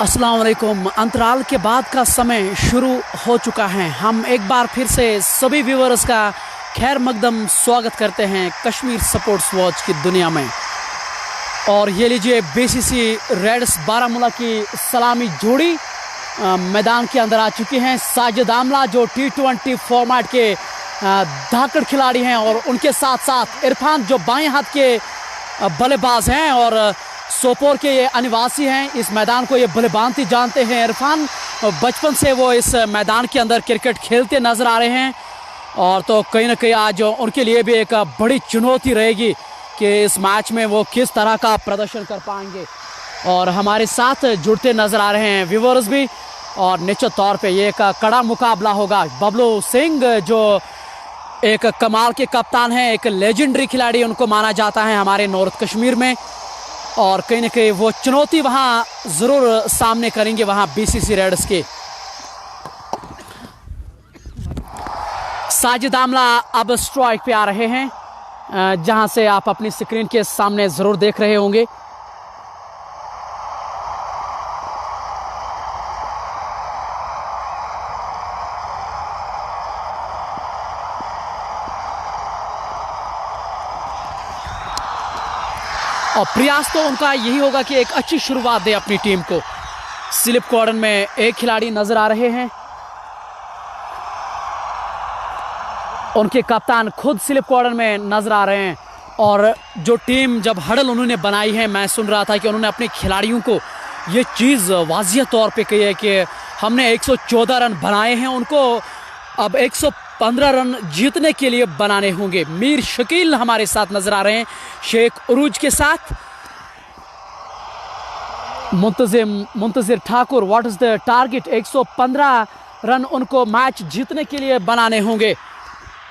अस्सलाम वालेकुम। अंतराल के बाद का समय शुरू हो चुका है। हम एक बार फिर से सभी व्यूअर्स का खैर मकदम स्वागत करते हैं कश्मीर स्पोर्ट्स वॉच की दुनिया में। और ये लीजिए बीसीसी रेड्स बारामूला की सलामी जोड़ी मैदान के अंदर आ चुकी हैं। साजिद आमला जो T20 फॉर्मेट के धाकड़ खिलाड़ी हैं और उनके साथ साथ इरफान जो बाएं हाथ के बल्लेबाज हैं और सोपोर के ये अनिवासी हैं। इस मैदान को ये भलीभांति जानते हैं। इरफान बचपन से वो इस मैदान के अंदर क्रिकेट खेलते नज़र आ रहे हैं और तो कहीं ना कहीं आज उनके लिए भी एक बड़ी चुनौती रहेगी कि इस मैच में वो किस तरह का प्रदर्शन कर पाएंगे। और हमारे साथ जुड़ते नज़र आ रहे हैं व्यूअर्स भी। और निश्चित तौर पे ये एक कड़ा मुकाबला होगा। बबलू सिंह जो एक कमाल के कप्तान हैं, एक लेजेंडरी खिलाड़ी उनको माना जाता है हमारे नॉर्थ कश्मीर में। और कहीं ना कहीं वो चुनौती वहाँ ज़रूर सामने करेंगे वहाँ बीसीसी रेड्स के। साजिद आमला अब स्ट्राइक पे आ रहे हैं, जहाँ से आप अपनी स्क्रीन के सामने ज़रूर देख रहे होंगे। और प्रयास तो उनका यही होगा कि एक अच्छी शुरुआत दे अपनी टीम को। स्लिप कॉर्डन में एक खिलाड़ी नजर आ रहे हैं, उनके कप्तान खुद स्लिप कॉर्डन में नजर आ रहे हैं। और जो टीम जब हडल उन्होंने बनाई है, मैं सुन रहा था कि उन्होंने अपने खिलाड़ियों को ये चीज़ वाज़िह तौर पे कही है कि हमने 114 रन बनाए हैं, उनको अब 115 रन जीतने के लिए बनाने होंगे। मीर शकील हमारे साथ नजर आ रहे हैं शेख उरूज के साथ। Muntazir Thakur, what is the target? 115 run उनको मैच जीतने के लिए बनाने होंगे।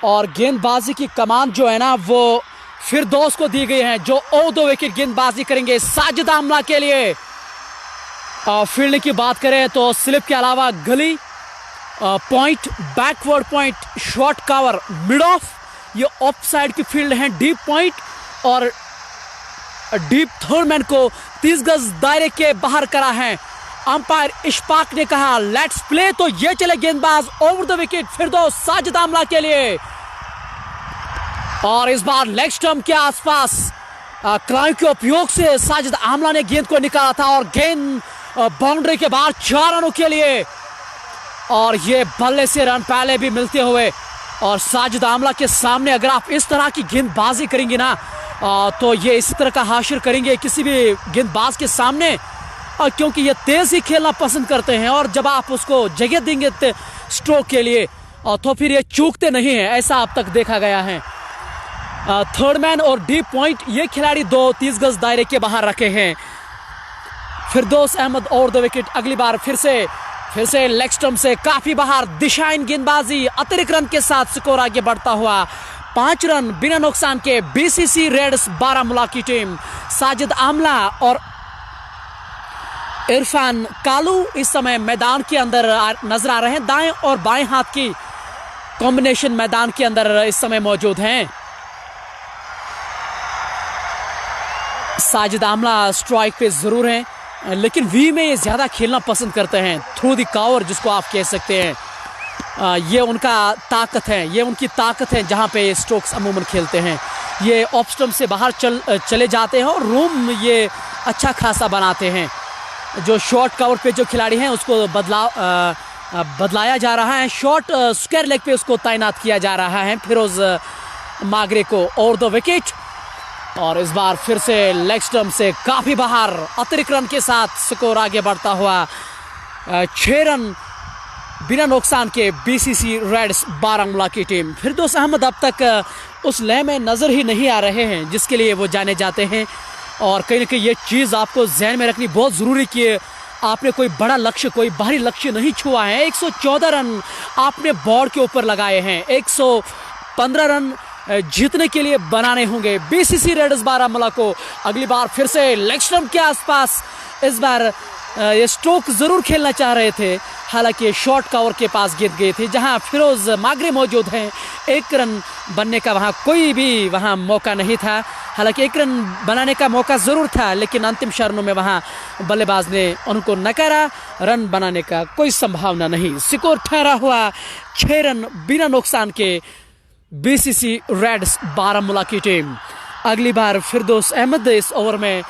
और गेंदबाजी की कमान जो है ना वो फिरदौस को दी गई है, जो 2 विकेट गेंदबाजी करेंगे साजिद आमला के लिए। फील्डिंग की बात करें तो स्लिप के अलावा गली, point, backward point, short cover, mid of, ये ऑफ साइड की फील्ड है, डीप पॉइंट और डीप थर्ड मैन को 30 गज दायरे के बाहर करा है। अंपायर इशफाक ने कहा लेट्स प्ले, तो ये चले गेंदबाज ओवर द विकेट फिरदौस साजिद आमला के लिए। और इस बार लेग स्टंप के आसपास क्राइम के उपयोग से साजिद आमला ने गेंद को निकाला था और गेंद बाउंड्री के बाहर 4 रनों के लिए। और ये बल्ले से रन पहले भी मिलते हुए। और साजिद आमला के सामने अगर आप इस तरह की गेंदबाजी करेंगे ना तो ये इसी तरह का हासिल करेंगे किसी भी गेंदबाज के सामने, क्योंकि ये तेज ही खेलना पसंद करते हैं। और जब आप उसको जगह देंगे स्ट्रोक के लिए तो फिर ये चूकते नहीं हैं, ऐसा अब तक देखा गया है। थर्ड मैन और डीप पॉइंट ये खिलाड़ी 30 गज दायरे के बाहर रखे हैं। फिरदौस अहमद ओवर द विकेट, अगली बार फिर से लेग स्टंप से काफी बाहर, दिशाहीन गेंदबाजी, अतिरिक्त रन के साथ स्कोर आगे बढ़ता हुआ 5 रन बिना नुकसान के। बीसीसी रेड्स बारामूला की टीम साजिद आमला और इरफान कालू इस समय मैदान के अंदर नजर आ रहे हैं। दाएं और बाएं हाथ की कॉम्बिनेशन मैदान के अंदर इस समय मौजूद हैं। साजिद आमला स्ट्राइक पे जरूर हैं, लेकिन वी में ये ज़्यादा खेलना पसंद करते हैं, थ्रू द कवर जिसको आप कह सकते हैं। ये उनका ताकत है, ये उनकी ताकत है जहाँ पे स्ट्रोक्स अमूमन खेलते हैं। ये ऑफ स्टंप से बाहर चले जाते हैं और रूम ये अच्छा खासा बनाते हैं। जो शॉर्ट कवर पे जो खिलाड़ी हैं उसको बदलाया जा रहा है, शॉर्ट स्क्वायर लेग पे उसको तैनात किया जा रहा है फिरोज मागरे को ओवर द विकेट। और इस बार फिर से लेग स्टंप से काफी बाहर, अतिरिक्त रन के साथ स्कोर आगे बढ़ता हुआ 6 रन बिना नुकसान के। बीसीसी रेड्स बारामूला की टीम। फिरदौस अहमद अब तक उस लय में नजर ही नहीं आ रहे हैं जिसके लिए वो जाने जाते हैं। और कहीं ना कहीं ये चीज़ आपको जहन में रखनी बहुत ज़रूरी कि आपने कोई बड़ा लक्ष्य, कोई बाहरी लक्ष्य नहीं छुआ है। 114 रन आपने बोर्ड के ऊपर लगाए हैं, 115 रन जीतने के लिए बनाने होंगे बीसीसी रेड्स बारामूला को। अगली बार फिर से लेग स्टंप के आसपास, इस बार ये स्ट्रोक ज़रूर खेलना चाह रहे थे, हालांकि शॉर्ट कवर के पास गेंद गई थी जहां फिरोज मागरे मौजूद हैं। 1 रन बनने का वहां कोई भी वहां मौका नहीं था। हालांकि 1 रन बनाने का मौका ज़रूर था, लेकिन अंतिम क्षणों में वहां बल्लेबाज ने उनको नकारा। रन बनाने का कोई संभावना नहीं। स्कोर ठहरा हुआ 6 रन बिना नुकसान के। बीसीसी रेड्स बारामूला की टीम अगली बार फिरदौस अहमद इस ओवर में,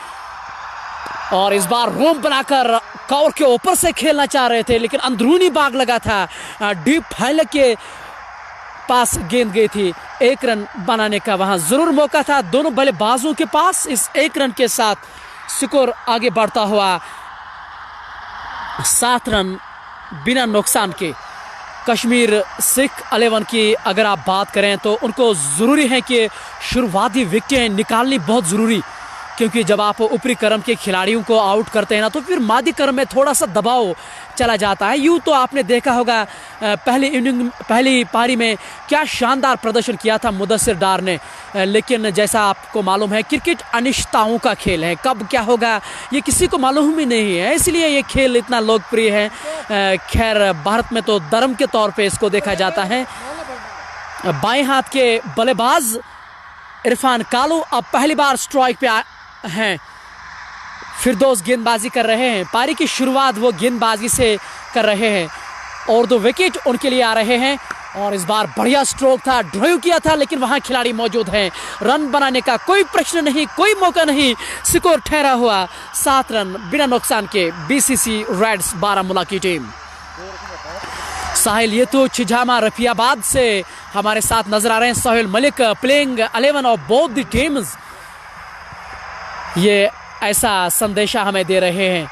और इस बार रोम बनाकर कवर के ऊपर से खेलना चाह रहे थे, लेकिन अंदरूनी भाग लगा था। डीप फैल के पास गेंद गई थी। 1 रन बनाने का वहां जरूर मौका था दोनों बल्लेबाजों के पास। इस 1 रन के साथ स्कोर आगे बढ़ता हुआ 7 रन बिना नुकसान के। कश्मीर सिख 11 की अगर आप बात करें तो उनको ज़रूरी है कि शुरुआती विकेटें निकालनी बहुत ज़रूरी, क्योंकि जब आप ऊपरी क्रम के खिलाड़ियों को आउट करते हैं ना तो फिर मादी क्रम में थोड़ा सा दबाव चला जाता है। यूँ तो आपने देखा होगा पहली पारी में क्या शानदार प्रदर्शन किया था मुदस्सिर डार ने, लेकिन जैसा आपको मालूम है क्रिकेट अनिश्चितताओं का खेल है। कब क्या होगा ये किसी को मालूम ही नहीं है, इसलिए ये खेल इतना लोकप्रिय है। खैर भारत में तो धर्म के तौर पे इसको देखा जाता है। बाएं हाथ के बल्लेबाज इरफान कालू अब पहली बार स्ट्राइक पे हैं। फिरदौस गेंदबाजी कर रहे हैं। पारी की शुरुआत वो गेंदबाजी से कर रहे हैं और 2 विकेट उनके लिए आ रहे हैं। और इस बार बढ़िया स्ट्रोक था, ड्राइव किया था, लेकिन वहां खिलाड़ी मौजूद हैं। रन बनाने का कोई प्रश्न नहीं, कोई मौका नहीं। स्कोर ठहरा हुआ 7 रन बिना नुकसान के। बीसीसी रेड्स बारामूला की टीम। साहिल ये तो छिजामा रफियाबाद से हमारे साथ नजर आ रहे हैं। Sohail Malik playing 11 of both the teams, ये ऐसा संदेशा हमें दे रहे हैं।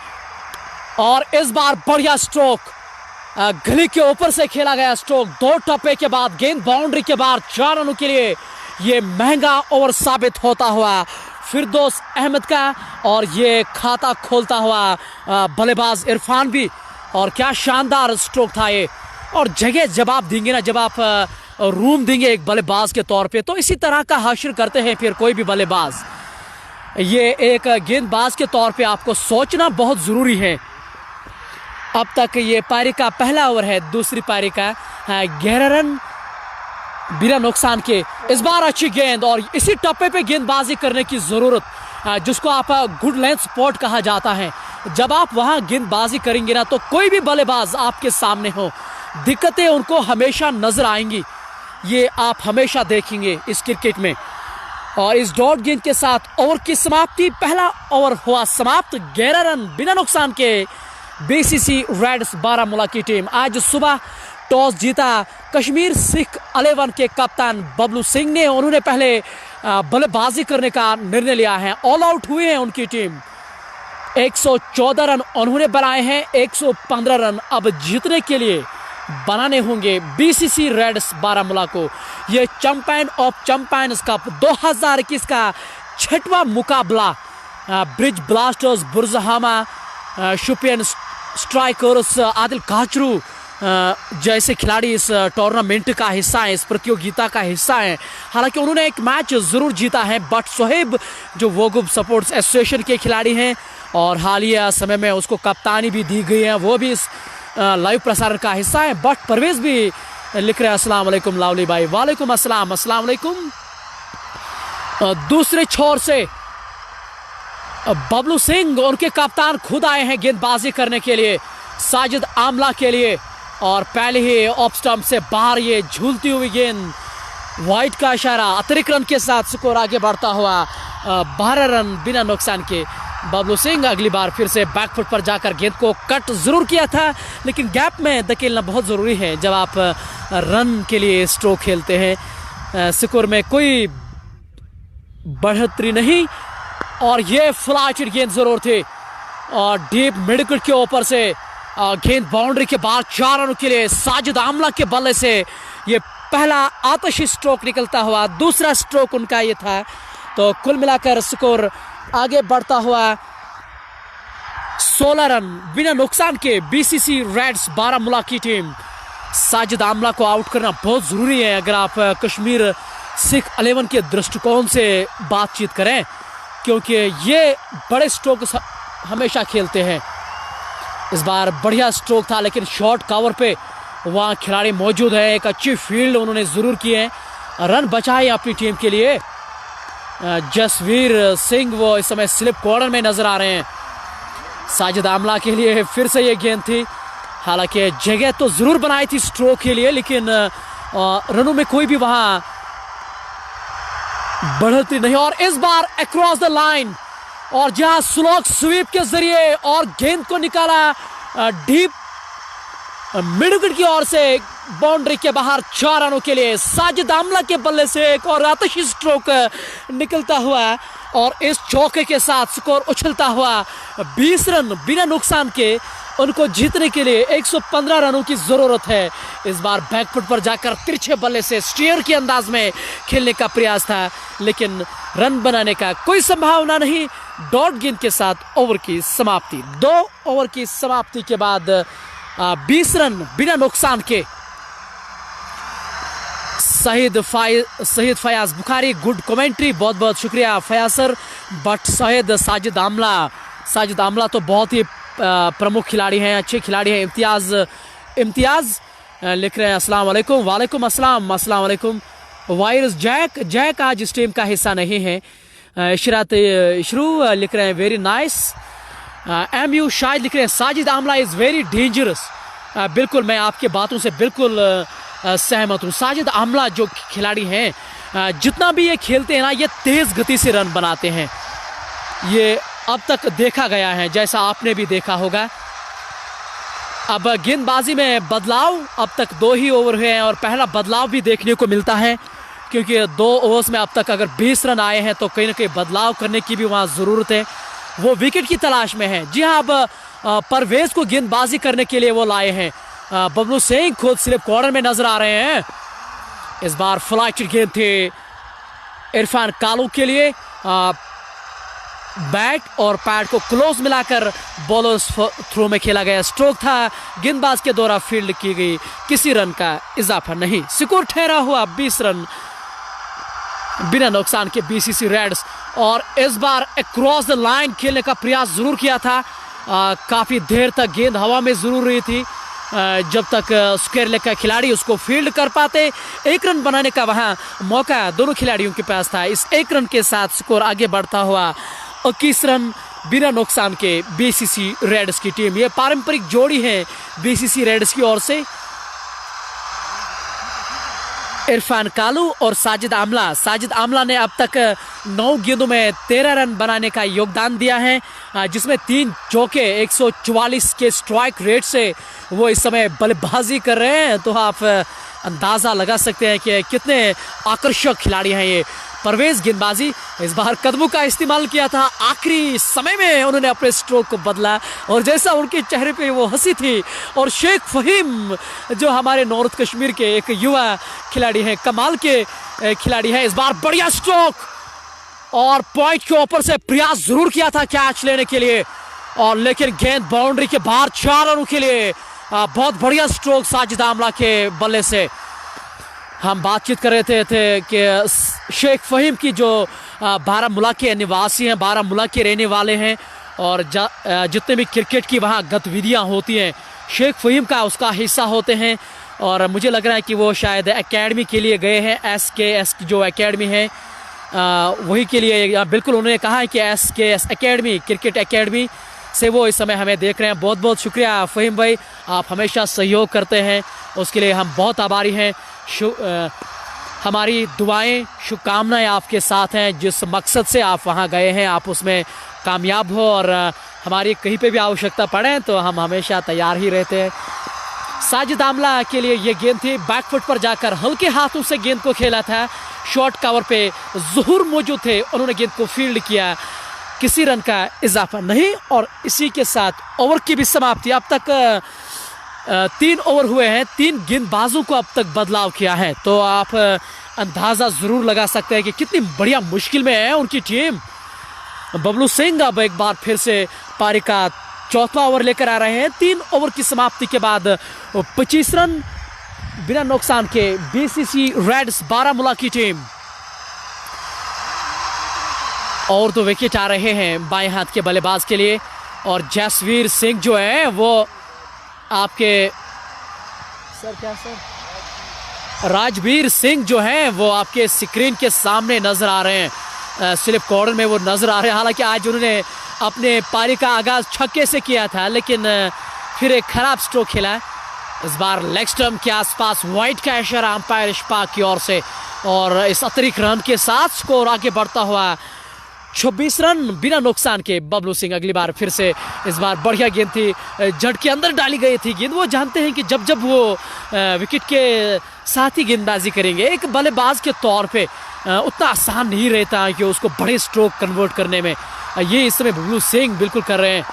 और इस बार बढ़िया स्ट्रोक, गली के ऊपर से खेला गया स्ट्रोक। 2 टप्पे के बाद गेंद बाउंड्री के बाद 4 रनों के लिए ये महंगा ओवर साबित होता हुआ फिरदौस अहमद का, और ये खाता खोलता हुआ बल्लेबाज इरफान भी। और क्या शानदार स्ट्रोक था ये। और जगह जब आप देंगे ना, जब आप रूम देंगे एक बल्लेबाज के तौर पे, तो इसी तरह का हासिल करते हैं फिर कोई भी बल्लेबाज। ये एक गेंदबाज के तौर पे आपको सोचना बहुत ज़रूरी है। अब तक ये पारी का पहला ओवर है, दूसरी पारी का 11 रन बिना नुकसान के। इस बार अच्छी गेंद और इसी टप्पे पे गेंदबाजी करने की ज़रूरत, जिसको आप गुड लेंथ स्पॉट कहा जाता है। जब आप वहाँ गेंदबाजी करेंगे ना तो कोई भी बल्लेबाज आपके सामने हो, दिक्कतें उनको हमेशा नजर आएंगी। ये आप हमेशा देखेंगे इस क्रिकेट में। और इस डॉट गेंद के साथ ओवर की समाप्ति, पहला ओवर हुआ समाप्त 11 रन बिना नुकसान के। बीसीसी रेड्स बारामूला की टीम आज सुबह टॉस जीता कश्मीर सिख 11 के कप्तान बबलू सिंह ने। उन्होंने पहले बल्लेबाजी करने का निर्णय लिया है। ऑल आउट हुए हैं उनकी टीम। 114 रन उन्होंने बनाए हैं। 115 रन अब जीतने के लिए बनाने होंगे बीसीसी रेड्स बारामूला को। यह चैंपियन ऑफ चैंपियंस कप 2021 का 6वां मुकाबला Bridge Blasters Burzahama, Shopian Strikers, Adil Kachroo जैसे खिलाड़ी इस टूर्नामेंट का हिस्सा है, इस प्रतियोगिता का हिस्सा है। हालांकि उन्होंने एक मैच ज़रूर जीता है, बट सोहेब जो वोगुब सपोर्ट्स एसोसिएशन के खिलाड़ी हैं और हालिया समय में उसको कप्तानी भी दी गई है, वो भी इस लाइव प्रसारण का हिस्सा है। बट परवेज भी लिख रहे हैं अस्सलाम वालेकुम लावली भाई। वालेकुम अस्सलाम, अस्सलाम वालेकुम। दूसरे छोर से बबलू सिंह, उनके कप्तान खुद आए हैं गेंदबाजी करने के लिए साजिद आमला के लिए। और पहले ही ऑफ स्टंप से बाहर ये झूलती हुई गेंद, वाइट का इशारा, अतिरिक्त रन के साथ स्कोर आगे बढ़ता हुआ 12 रन बिना नुकसान के। बबलू सिंह अगली बार फिर से बैकफुट पर जाकर गेंद को कट जरूर किया था, लेकिन गैप में धकेलना बहुत ज़रूरी है जब आप रन के लिए स्ट्रोक खेलते हैं। स्कोर में कोई बढ़ोतरी नहीं। और ये फ्लाइटेड गेंद जरूर थी और डीप मिड विकेट के ऊपर से गेंद बाउंड्री के बाद 4 रनों के लिए साजिद आमला के बल्ले से ये पहला आतशी स्ट्रोक निकलता हुआ, दूसरा स्ट्रोक उनका ये था। तो कुल मिलाकर स्कोर आगे बढ़ता हुआ 16 रन बिना नुकसान के। बीसीसी रेड्स बारामूला की टीम। साजिद आमला को आउट करना बहुत ज़रूरी है अगर आप कश्मीर सिख 11 के दृष्टिकोण से बातचीत करें, क्योंकि ये बड़े स्ट्रोक हमेशा खेलते हैं। इस बार बढ़िया स्ट्रोक था, लेकिन शॉर्ट कवर पे वहाँ खिलाड़ी मौजूद है। एक अच्छी फील्ड उन्होंने ज़रूर की है, रन बचाए अपनी टीम के लिए। जसवीर सिंह वो इस समय स्लिप कॉर्नर में नजर आ रहे हैं। साजिद आमला के लिए फिर से ये गेंद थी, हालांकि जगह तो ज़रूर बनाई थी स्ट्रोक के लिए, लेकिन रनों में कोई भी वहाँ बढ़ती नहीं। और इस बार अक्रॉस द लाइन, और जहां स्लॉग स्वीप के जरिए और गेंद को निकाला डीप मिड विकेट की ओर से बाउंड्री के बाहर 4 रनों के लिए साजिद आमला के बल्ले से एक और आतिशी स्ट्रोक निकलता हुआ, और इस चौके के साथ स्कोर उछलता हुआ 20 रन बिना नुकसान के उनको जीतने के लिए 115 रनों की जरूरत है। इस बार बैकफुट पर जाकर तिरछे बल्ले से स्टीयर के अंदाज में खेलने का प्रयास था, लेकिन रन बनाने का कोई संभावना नहीं। डॉट गेंद के साथ ओवर की समाप्ति। 2 ओवर की समाप्ति के बाद 20 रन बिना नुकसान के। शहीद फयाज बुखारी, गुड कमेंट्री, बहुत बहुत शुक्रिया फयाज सर। बट शहीद साजिद आमला तो बहुत ही प्रमुख खिलाड़ी हैं, अच्छे खिलाड़ी हैं। इम्तियाज लिख रहे हैं अस्सलाम वालेकुम। वालेकुम अस्सलाम, अस्सलाम वालेकुम। वायरस जैक आज इस टीम का हिस्सा नहीं है। इशरात इशरू लिख रहे हैं वेरी नाइस। MU शायद लिख रहे हैं Sajid Amla is very dangerous. बिल्कुल, मैं आपके बातों से बिल्कुल सहमत हूँ। साजिद आमला जो खिलाड़ी हैं, जितना भी ये खेलते हैं ना, ये तेज़ गति से रन बनाते हैं। ये अब तक देखा गया है, जैसा आपने भी देखा होगा। अब गेंदबाजी में बदलाव, अब तक 2 ही ओवर हुए हैं और पहला बदलाव भी देखने को मिलता है, क्योंकि 2 ओवर्स में अब तक अगर 20 रन आए हैं तो कहीं ना कहीं बदलाव करने की भी वहाँ ज़रूरत है। वो विकेट की तलाश में है। जी हाँ, अब परवेज को गेंदबाजी करने के लिए वो लाए हैं। बबलू सिंह खुद स्लिप कॉर्नर में नजर आ रहे हैं। इस बार फ्लाइट गेंद थी इरफान कालू के लिए। बैट और पैड को क्लोज मिलाकर बॉलर्स थ्रो में खेला गया स्ट्रोक था। गेंदबाज के द्वारा फील्ड की गई, किसी रन का इजाफा नहीं। स्कोर ठहरा हुआ 20 रन बिना नुकसान के BCC रेड्स। और इस बार अक्रॉस द लाइन खेलने का प्रयास जरूर किया था। काफ़ी देर तक गेंद हवा में जरूर रही थी, जब तक स्क्वायर लेग का खिलाड़ी उसको फील्ड कर पाते। 1 रन बनाने का वहाँ मौका दोनों खिलाड़ियों के पास था। इस 1 रन के साथ स्कोर आगे बढ़ता हुआ 21 रन बिना नुकसान के BCC रेड्स की टीम। ये पारंपरिक जोड़ी है BCC रेड्स की ओर से, इरफान कालू और साजिद आमला ने अब तक 9 गेंदों में 13 रन बनाने का योगदान दिया है, जिसमें 3 चौके 144 के स्ट्राइक रेट से वो इस समय बल्लेबाजी कर रहे हैं। तो आप अंदाज़ा लगा सकते हैं कि कितने आकर्षक खिलाड़ी हैं ये। परवेज गेंदबाजी, इस बार कदमों का इस्तेमाल किया था, आखिरी समय में उन्होंने अपने स्ट्रोक को बदला और जैसा उनके चेहरे पे वो हंसी थी। और शेख फहीम जो हमारे नॉर्थ कश्मीर के एक युवा खिलाड़ी हैं, कमाल के खिलाड़ी हैं, इस बार बढ़िया स्ट्रोक और पॉइंट के ऊपर से प्रयास जरूर किया था कैच लेने के लिए, और लेकिन गेंद बाउंड्री के बाहर 4 रनों के लिए। बहुत बढ़िया स्ट्रोक साजिद आमला के बल्ले से। हम बातचीत कर रहे थे कि शेख फहीम की जो बारामूला के निवासी हैं, बारामूला के रहने वाले हैं, और जितने भी क्रिकेट की वहाँ गतिविधियाँ होती हैं शेख फहीम का उसका हिस्सा होते हैं। और मुझे लग रहा है कि वो शायद एकेडमी के लिए गए हैं, SKS की जो एकेडमी है वही के लिए। बिल्कुल, उन्होंने कहा है कि SKS एकेडमी, क्रिकेट एकेडमी से वो इस समय हमें देख रहे हैं। बहुत बहुत शुक्रिया फहीम भाई, आप हमेशा सहयोग करते हैं, उसके लिए हम बहुत आभारी हैं। हमारी दुआएं, शुभकामनाएं आपके साथ हैं। जिस मकसद से आप वहां गए हैं आप उसमें कामयाब हो, और हमारी कहीं पे भी आवश्यकता पड़े तो हम हमेशा तैयार ही रहते हैं। साजिद आमला के लिए ये गेंद थी, बैकफुट पर जाकर हल्के हाथों से गेंद को खेला था। शॉर्ट कवर पे ज़ुहूर मौजूद थे, उन्होंने गेंद को फील्ड किया, किसी रन का इजाफा नहीं। और इसी के साथ ओवर की भी समाप्ति। अब तक 3 ओवर हुए हैं, 3 गेंदबाजों को अब तक बदलाव किया है, तो आप अंदाज़ा ज़रूर लगा सकते हैं कि कितनी बढ़िया मुश्किल में है उनकी टीम। बबलू सिंह अब एक बार फिर से पारी का 4वां ओवर लेकर आ रहे हैं। 3 ओवर की समाप्ति के बाद 25 रन बिना नुकसान के BCC रेड्स बारामूला की टीम। और 2 विकेट आ रहे हैं बाएं हाथ के बल्लेबाज के लिए। और जसवीर सिंह जो है वो आपके राजवीर सिंह जो हैं वो आपके स्क्रीन के सामने नजर आ रहे हैं, स्लिप कॉर्नर में वो नजर आ रहे हैं। हालांकि आज उन्होंने अपने पारी का आगाज छक्के से किया था, लेकिन फिर एक खराब स्ट्रोक खेला है। इस बार लेग स्टंप के आसपास वाइड का इशारा अंपायर इशफाक की ओर से, और इस अतिरिक्त रन के साथ स्कोर आगे बढ़ता हुआ 26 रन बिना नुकसान के। बबलू सिंह अगली बार फिर से, इस बार बढ़िया गेंद थी, जड़ के अंदर डाली गई थी गेंद। वो जानते हैं कि जब जब वो विकेट के साथ ही गेंदबाजी करेंगे एक बल्लेबाज के तौर पे उतना आसान नहीं रहता कि उसको बड़े स्ट्रोक कन्वर्ट करने में। ये इस समय बबलू सिंह बिल्कुल कर रहे हैं।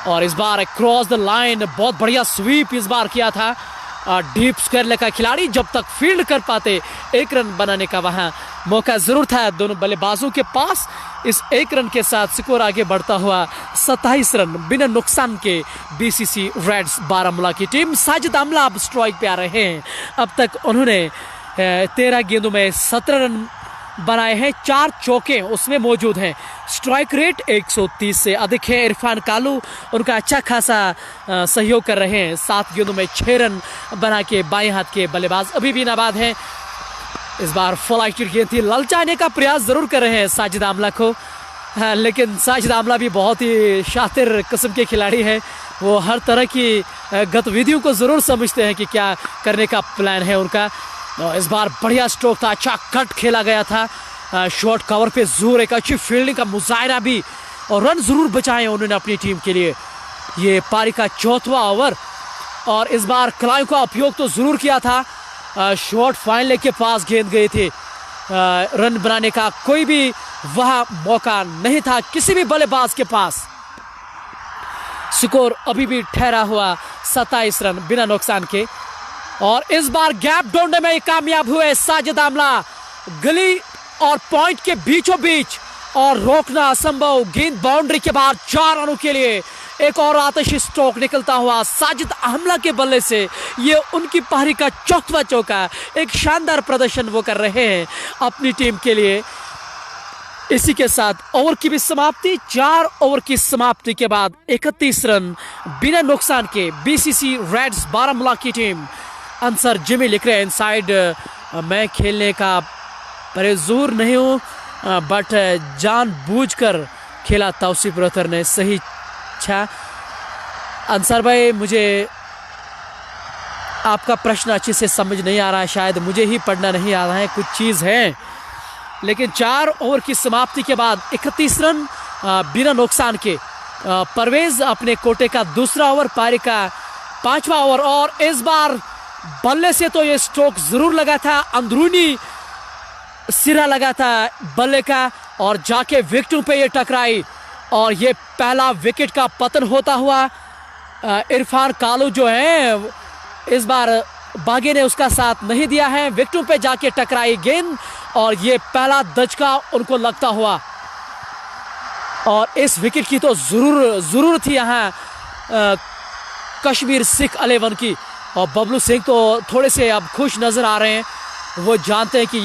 और इस बार क्रॉस द लाइन, बहुत बढ़िया स्वीप इस बार किया था डीप स्क्वायर का खिलाड़ी। जब तक फील्ड कर पाते एक रन बनाने का वहां मौका जरूर था दोनों बल्लेबाजों के पास। इस एक रन के साथ स्कोर आगे बढ़ता हुआ 27 रन बिना नुकसान के बीसीसी रेड्स बारामूला की टीम। साजिद आमला अब स्ट्राइक पे आ रहे हैं। अब तक उन्होंने 13 गेंदों में 17 रन बनाए हैं, 4 चौके उसमें मौजूद हैं। स्ट्राइक रेट 130 से अधिक है। इरफान कालू उनका अच्छा खासा सहयोग कर रहे हैं, 7 गेंदों में 6 रन बना के बाएं हाथ के बल्लेबाज अभी भी नाबाद हैं। इस बार फ्लाइटेड गेंद थी, ललचाने का प्रयास जरूर कर रहे हैं साजिद आमला को, लेकिन साजिद आमला भी बहुत ही शातिर किस्म के खिलाड़ी है। वो हर तरह की गतिविधियों को जरूर समझते हैं कि क्या करने का प्लान है उनका। इस बार बढ़िया स्ट्रोक था, अच्छा कट खेला गया था, शॉर्ट कवर पे जोर, एक अच्छी फील्डिंग का मुजाहरा भी, और रन जरूर बचाए उन्होंने अपनी टीम के लिए। ये पारी का 4वां ओवर, और इस बार खिलाड़ियों का उपयोग तो जरूर किया था। शॉर्ट फाइन लेग के पास गेंद गई थी, रन बनाने का कोई भी वहां मौका नहीं था किसी भी बल्लेबाज के पास। स्कोर अभी भी ठहरा हुआ 27 रन बिना नुकसान के। और इस बार गैप ढूंढने में कामयाब हुए साजिद आमला, गली और पॉइंट के बीचों बीच, और रोकना असंभव। गेंद बाउंड्री के बाहर 4 रनों के लिए एक और आतिशी स्ट्रोक निकलता हुआ साजिद आमला के बल्ले से। ये उनकी पारी का 4वां चौका, एक शानदार प्रदर्शन वो कर रहे हैं अपनी टीम के लिए। इसी के साथ ओवर की भी समाप्ति। 4 ओवर की समाप्ति के बाद 31 रन बिना नुकसान के बीसीसी रेड्स बारामूला की टीम। अंसर जिमी लिख रहे हैं इनसाइड, मैं खेलने का परेजूर नहीं हूँ, बट जानबूझकर खेला तौसीफ रोहतर ने। सही अच्छा अंसर भाई, मुझे आपका प्रश्न अच्छे से समझ नहीं आ रहा है, शायद मुझे ही पढ़ना नहीं आ रहा है, कुछ चीज़ है। लेकिन 4 ओवर की समाप्ति के बाद 31 रन बिना नुकसान के। परवेज अपने कोटे का दूसरा ओवर, पारी का 5वां ओवर, और इस बार बल्ले से तो ये स्ट्रोक जरूर लगा था, अंदरूनी सिरा लगा था बल्ले का, और जाके विकेटों पे ये टकराई, और ये पहला विकेट का पतन होता हुआ इरफान कालू जो है इस बार बागे ने उसका साथ नहीं दिया है, विकेटों पे जाके टकराई गेंद, और ये पहला दचका उनको लगता हुआ। और इस विकेट की तो जरूर थी यहाँ कश्मीर सिख 11 की। और बबलू सिंह तो थोड़े से अब खुश नज़र आ रहे हैं, वो जानते हैं कि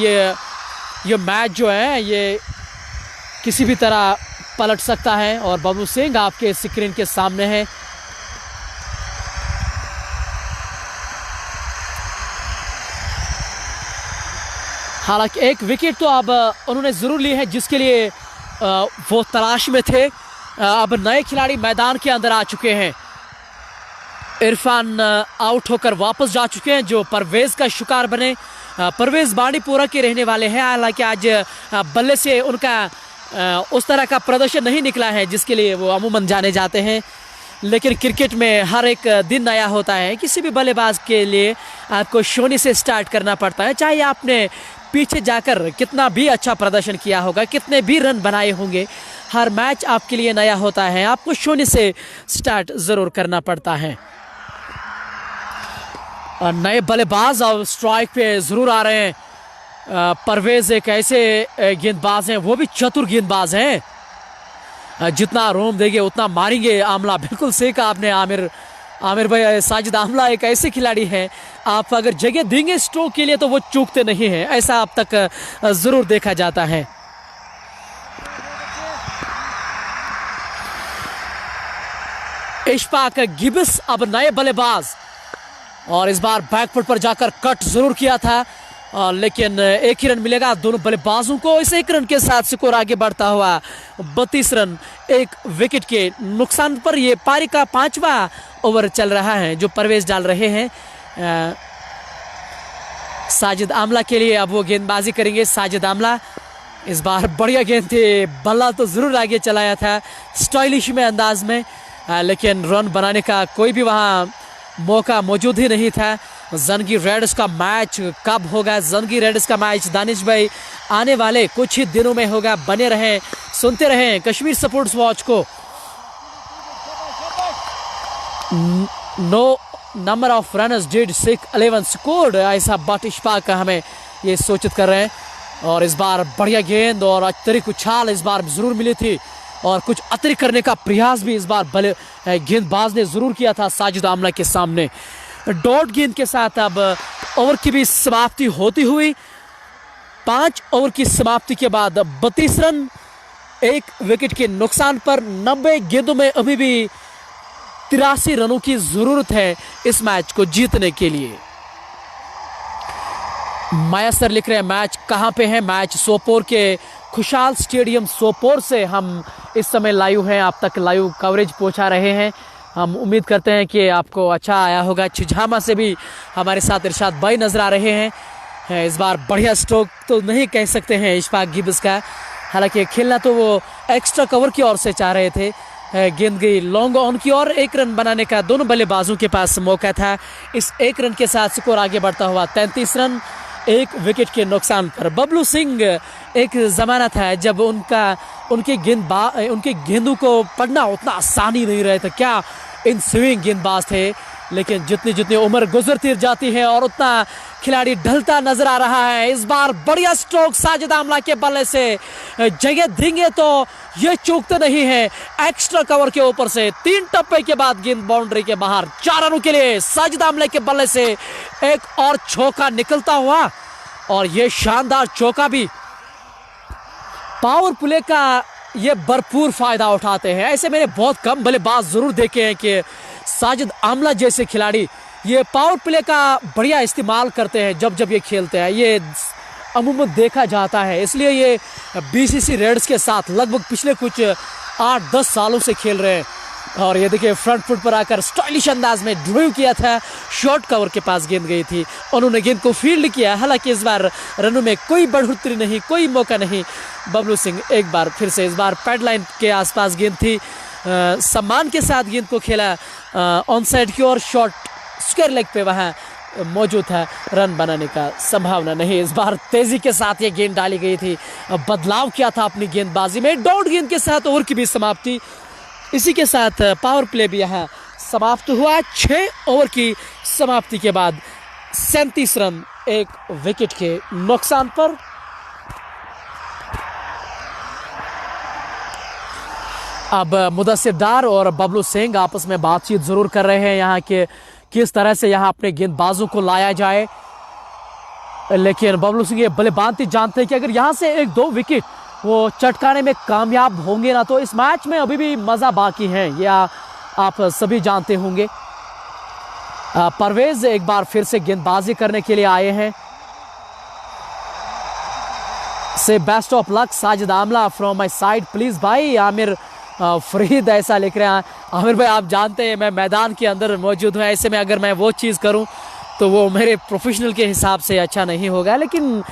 ये मैच जो है ये किसी भी तरह पलट सकता है। और बबलू सिंह आपके स्क्रीन के सामने है। हालांकि एक विकेट तो अब उन्होंने ज़रूर ली है जिसके लिए वो तलाश में थे। अब नए खिलाड़ी मैदान के अंदर आ चुके हैं। इरफान आउट होकर वापस जा चुके हैं जो परवेज का शिकार बने। परवेज बांडीपुरा के रहने वाले हैं, हालांकि आज बल्ले से उनका उस तरह का प्रदर्शन नहीं निकला है जिसके लिए वो अमूमन जाने जाते हैं। लेकिन क्रिकेट में हर एक दिन नया होता है, किसी भी बल्लेबाज के लिए आपको शून्य से स्टार्ट करना पड़ता है। चाहे आपने पीछे जाकर कितना भी अच्छा प्रदर्शन किया होगा, कितने भी रन बनाए होंगे, हर मैच आपके लिए नया होता है, आपको शून्य से स्टार्ट ज़रूर करना पड़ता है। नए बल्लेबाज अब स्ट्राइक पे ज़रूर आ रहे हैं। परवेज एक ऐसे गेंदबाज हैं, वो भी चतुर गेंदबाज हैं, जितना रोम देंगे उतना मारेंगे। आमला, बिल्कुल सही कहा आपने आमिर भाई। साजिद आमला एक ऐसे खिलाड़ी हैं, आप अगर जगह देंगे स्ट्रोक के लिए तो वो चूकते नहीं हैं, ऐसा अब तक ज़रूर देखा जाता है। इशफाक गिब्स अब नए बल्लेबाज, और इस बार बैकफुट पर जाकर कट जरूर किया था, लेकिन एक ही रन मिलेगा दोनों बल्लेबाजों को। इस एक रन के साथ स्कोर आगे बढ़ता हुआ 32 रन एक विकेट के नुकसान पर। ये पारी का 5वां ओवर चल रहा है जो परवेज डाल रहे हैं साजिद आमला के लिए। अब वो गेंदबाजी करेंगे साजिद आमला। इस बार बढ़िया गेंद थी, बल्ला तो जरूर आगे चलाया था स्टाइलिश में अंदाज में, लेकिन रन बनाने का कोई भी वहाँ मौका मौजूद ही नहीं था। जंगी रेड्स का मैच कब होगा? जंगी रेड्स का मैच दानिश भाई आने वाले कुछ ही दिनों में होगा। बने रहें, सुनते रहें कश्मीर स्पोर्ट्स वॉच को। No number of runners did 11 scored, ऐसा बट इशफाक का हमें ये सूचित कर रहे हैं। और इस बार बढ़िया गेंद और अतिरिक्त उछाल इस बार जरूर मिली थी, और कुछ अतिरिक्त करने का प्रयास भी इस बार गेंदबाज ने जरूर किया था साजिद आमला के सामने। डॉट गेंद के साथ अब ओवर की भी समाप्ति होती हुई। 5 ओवर की समाप्ति के बाद 32 रन एक विकेट के नुकसान पर। 90 गेंदों में अभी भी 83 रनों की जरूरत है इस मैच को जीतने के लिए। माया सर लिख रहे हैं मैच कहां पे है? मैच सोपोर के खुशहाल स्टेडियम सोपोर से हम इस समय लाइव हैं, आप तक लाइव कवरेज पहुंचा रहे हैं। हम उम्मीद करते हैं कि आपको अच्छा आया होगा। छिझामा से भी हमारे साथ इरशाद भाई नजर आ रहे हैं। इस बार बढ़िया स्ट्रोक तो नहीं कह सकते हैं इशफाक गिब्स का, हालांकि खेलना तो वो एक्स्ट्रा कवर की ओर से चाह रहे थे। गेंद गई लॉन्ग ऑन की ओर, एक रन बनाने का दोनों बल्लेबाजों के पास मौका था। इस एक रन के साथ स्कोर आगे बढ़ता हुआ 33 रन एक विकेट के नुकसान पर। बबलू सिंह, एक ज़माना था जब उनके गेंदों को पढ़ना उतना आसानी नहीं रहे थे, क्या इन स्विंग गेंदबाज थे। लेकिन जितनी उम्र गुजरती जाती है और उतना खिलाड़ी ढलता नजर आ रहा है। इस बार बढ़िया स्ट्रोक साजिद आमला के बल्ले से, जगह देंगे तो ये चूकते नहीं है। एक्स्ट्रा कवर के ऊपर से 3 टप्पे के बाद गेंद बाउंड्री के बाहर। 4 रनों के लिए साजिद आमला के बल्ले से एक और चौका निकलता हुआ, और ये शानदार चौका भी पावर प्ले का ये भरपूर फायदा उठाते हैं। ऐसे मैंने बहुत कम बल्लेबाज जरूर देखे हैं कि साजिद आमला जैसे खिलाड़ी ये पावर प्ले का बढ़िया इस्तेमाल करते हैं जब ये खेलते हैं। ये अमूमन देखा जाता है, इसलिए ये बीसीसी रेड्स के साथ लगभग पिछले कुछ 8-10 सालों से खेल रहे हैं। और ये देखिए फ्रंट फुट पर आकर स्टाइलिश अंदाज में ड्राइव किया था, शॉर्ट कवर के पास गेंद गई थी, उन्होंने गेंद को फील्ड किया। हालांकि इस बार रनों में कोई बढ़ोतरी नहीं, कोई मौका नहीं। बबलू सिंह एक बार फिर से, इस बार पैड लाइन के आसपास गेंद थी, सम्मान के साथ गेंद को खेला ऑन साइड की ओर, शॉट स्क्वायर लेग पे वहाँ मौजूद है, रन बनाने का संभावना नहीं। इस बार तेजी के साथ ये गेंद डाली गई थी, बदलाव किया था अपनी गेंदबाजी में। डॉट गेंद के साथ ओवर की भी समाप्ति, इसी के साथ पावर प्ले भी यहाँ समाप्त हुआ। 6 ओवर की समाप्ति के बाद 37 रन एक विकेट के नुकसान पर। अब मुदस्सिर डार और बबलू सिंह आपस में बातचीत जरूर कर रहे हैं यहाँ के किस तरह से यहाँ अपने गेंदबाजों को लाया जाए। लेकिन बबलू सिंह ये बल्लेबाजी जानते हैं कि अगर यहाँ से 1-2 विकेट वो चटकाने में कामयाब होंगे ना, तो इस मैच में अभी भी मज़ा बाकी है, ये आप सभी जानते होंगे। परवेज एक बार फिर से गेंदबाजी करने के लिए आए हैं। से best of luck Sajid Amla from my side please भाई। आमिर फरीद ऐसा लिख रहे हैं। आमिर भाई आप जानते हैं मैं मैदान के अंदर मौजूद हूँ, ऐसे में अगर मैं वो चीज़ करूँ तो वो मेरे प्रोफेशनल के हिसाब से अच्छा नहीं होगा। लेकिन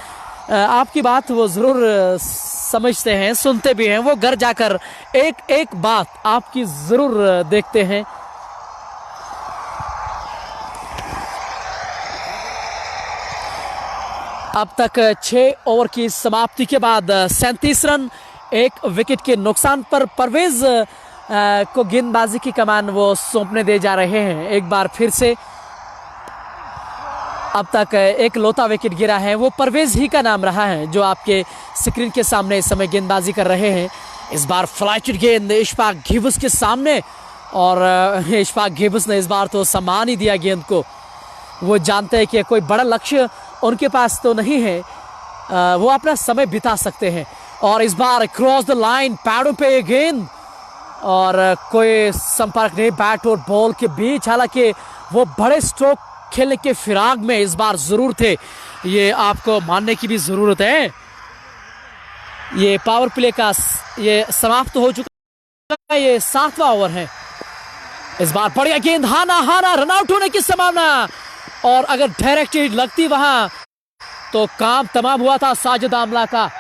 आपकी बात वो ज़रूर समझते हैं, सुनते भी हैं, वो घर जाकर एक एक बात आपकी ज़रूर देखते हैं। अब तक 6 ओवर की समाप्ति के बाद 37 रन एक विकेट के नुकसान पर। परवेज को गेंदबाजी की कमान वो सौंपने दे जा रहे हैं एक बार फिर से। अब तक एक लौता विकेट गिरा है, वो परवेज ही का नाम रहा है जो आपके स्क्रीन के सामने इस समय गेंदबाजी कर रहे हैं। इस बार फ्लाइटेड गेंद इशफाक गिब्स के सामने, और इशफाक गिब्स ने इस बार तो सम्मान ही दिया गेंद को। वो जानते हैं कि कोई बड़ा लक्ष्य उनके पास तो नहीं है, वो अपना समय बिता सकते हैं। और इस बार क्रॉस द लाइन, पैडों पे गेंद, और कोई संपर्क नहीं बैट और बॉल के बीच। हालांकि वो बड़े स्ट्रोक खेलने के फिराक में इस बार जरूर थे, ये आपको मानने की भी जरूरत है। ये पावर प्ले का ये समाप्त हो चुका है, ये 7वां ओवर है। इस बार बढ़िया गेंद, हाना हाना, रनआउट होने की संभावना, और अगर डायरेक्ट हिट लगती वहां तो काम तमाम हुआ था साजिद आमला का।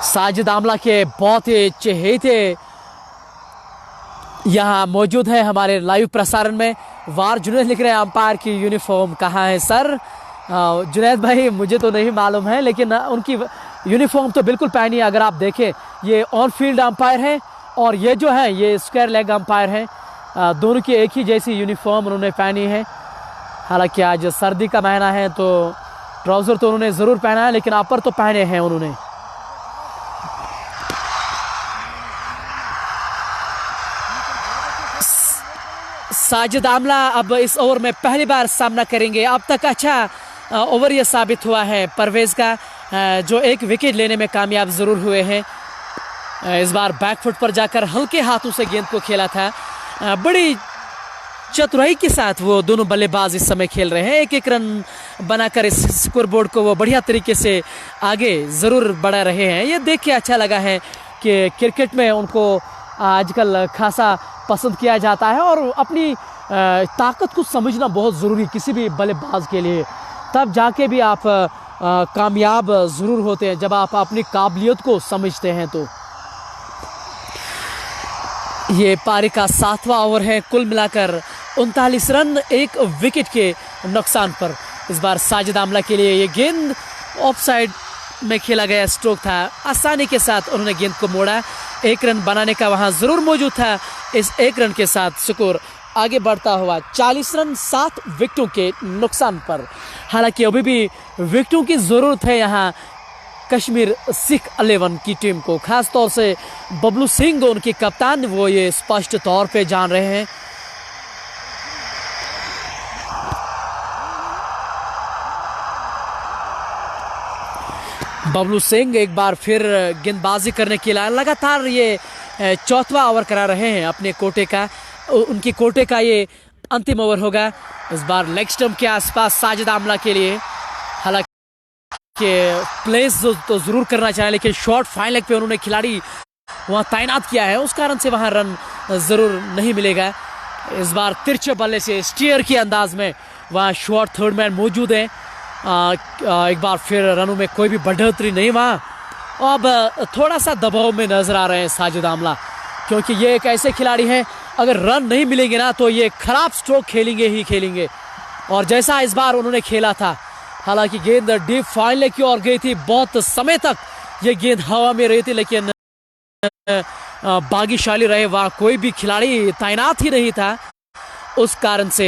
साजिद आमला के बहुत ही चहेते यहाँ मौजूद है हमारे लाइव प्रसारण में। वार जुनैद लिख रहे हैं अंपायर की यूनिफॉर्म कहाँ है सर? जुनैद भाई मुझे तो नहीं मालूम है, लेकिन उनकी यूनिफॉर्म तो बिल्कुल पहनी है। अगर आप देखें ये ऑन फील्ड अंपायर है और ये जो है ये स्क्वायर लेग अंपायर है। दोनों की एक ही जैसी यूनिफॉर्म उन्होंने पहनी है। हालांकि आज सर्दी का महीना है तो ट्राउज़र तो उन्होंने ज़रूर पहना है, लेकिन अपर तो पहने हैं उन्होंने। साजिद आमला अब इस ओवर में पहली बार सामना करेंगे। अब तक अच्छा ओवर ये साबित हुआ है परवेज़ का, जो एक विकेट लेने में कामयाब ज़रूर हुए हैं। इस बार बैकफुट पर जाकर हल्के हाथों से गेंद को खेला था। बड़ी चतुराई के साथ वो दोनों बल्लेबाज इस समय खेल रहे हैं। एक एक रन बनाकर इस स्कोर बोर्ड को वो बढ़िया तरीके से आगे ज़रूर बढ़ा रहे हैं। ये देख के अच्छा लगा है कि क्रिकेट में उनको आजकल खासा पसंद किया जाता है, और अपनी ताकत को समझना बहुत ज़रूरी किसी भी बल्लेबाज के लिए। तब जाके भी आप कामयाब ज़रूर होते हैं, जब आप अपनी काबिलियत को समझते हैं। तो ये पारी का 7वां ओवर है। कुल मिलाकर 39 रन 1 विकेट के नुकसान पर इस बार साजिद आमला के लिए ये गेंद ऑफ साइड में खेला गया स्ट्रोक था। आसानी के साथ उन्होंने गेंद को मोड़ा। 1 रन बनाने का वहां ज़रूर मौजूद था। इस 1 रन के साथ स्कोर आगे बढ़ता हुआ 40 रन 7 विकेटों के नुकसान पर। हालांकि अभी भी विकेटों की ज़रूरत है यहाँ कश्मीर सिख 11 की टीम को, खास तौर से बबलू सिंह उनके कप्तान वो ये स्पष्ट तौर पे जान रहे हैं। बबलू सिंह एक बार फिर गेंदबाजी करने के लिए लगातार ये 4वां ओवर करा रहे हैं अपने कोटे का। उनकी कोटे का ये अंतिम ओवर होगा। इस बार लेग स्टंप के आसपास साजिद आमला के लिए हालांकि प्लेस तो ज़रूर करना चाहे, लेकिन शॉर्ट फाइन लेग पे उन्होंने खिलाड़ी वहाँ तैनात किया है, उस कारण से वहाँ रन ज़रूर नहीं मिलेगा। इस बार तिरछे बल्ले से स्टीयर के अंदाज में वहाँ शॉर्ट थर्ड मैन मौजूद है। एक बार फिर रनों में कोई भी बढ़ोतरी नहीं वहाँ। अब थोड़ा सा दबाव में नजर आ रहे हैं साजिद आमला, क्योंकि ये एक ऐसे खिलाड़ी हैं अगर रन नहीं मिलेंगे ना तो ये खराब स्ट्रोक खेलेंगे ही खेलेंगे। और जैसा इस बार उन्होंने खेला था, हालांकि गेंद डीप फाइन लेग की ओर गई थी, बहुत समय तक ये गेंद हवा में रही थी, लेकिन भाग्यशाली रहे वहाँ कोई भी खिलाड़ी तैनात ही नहीं था। उस कारण से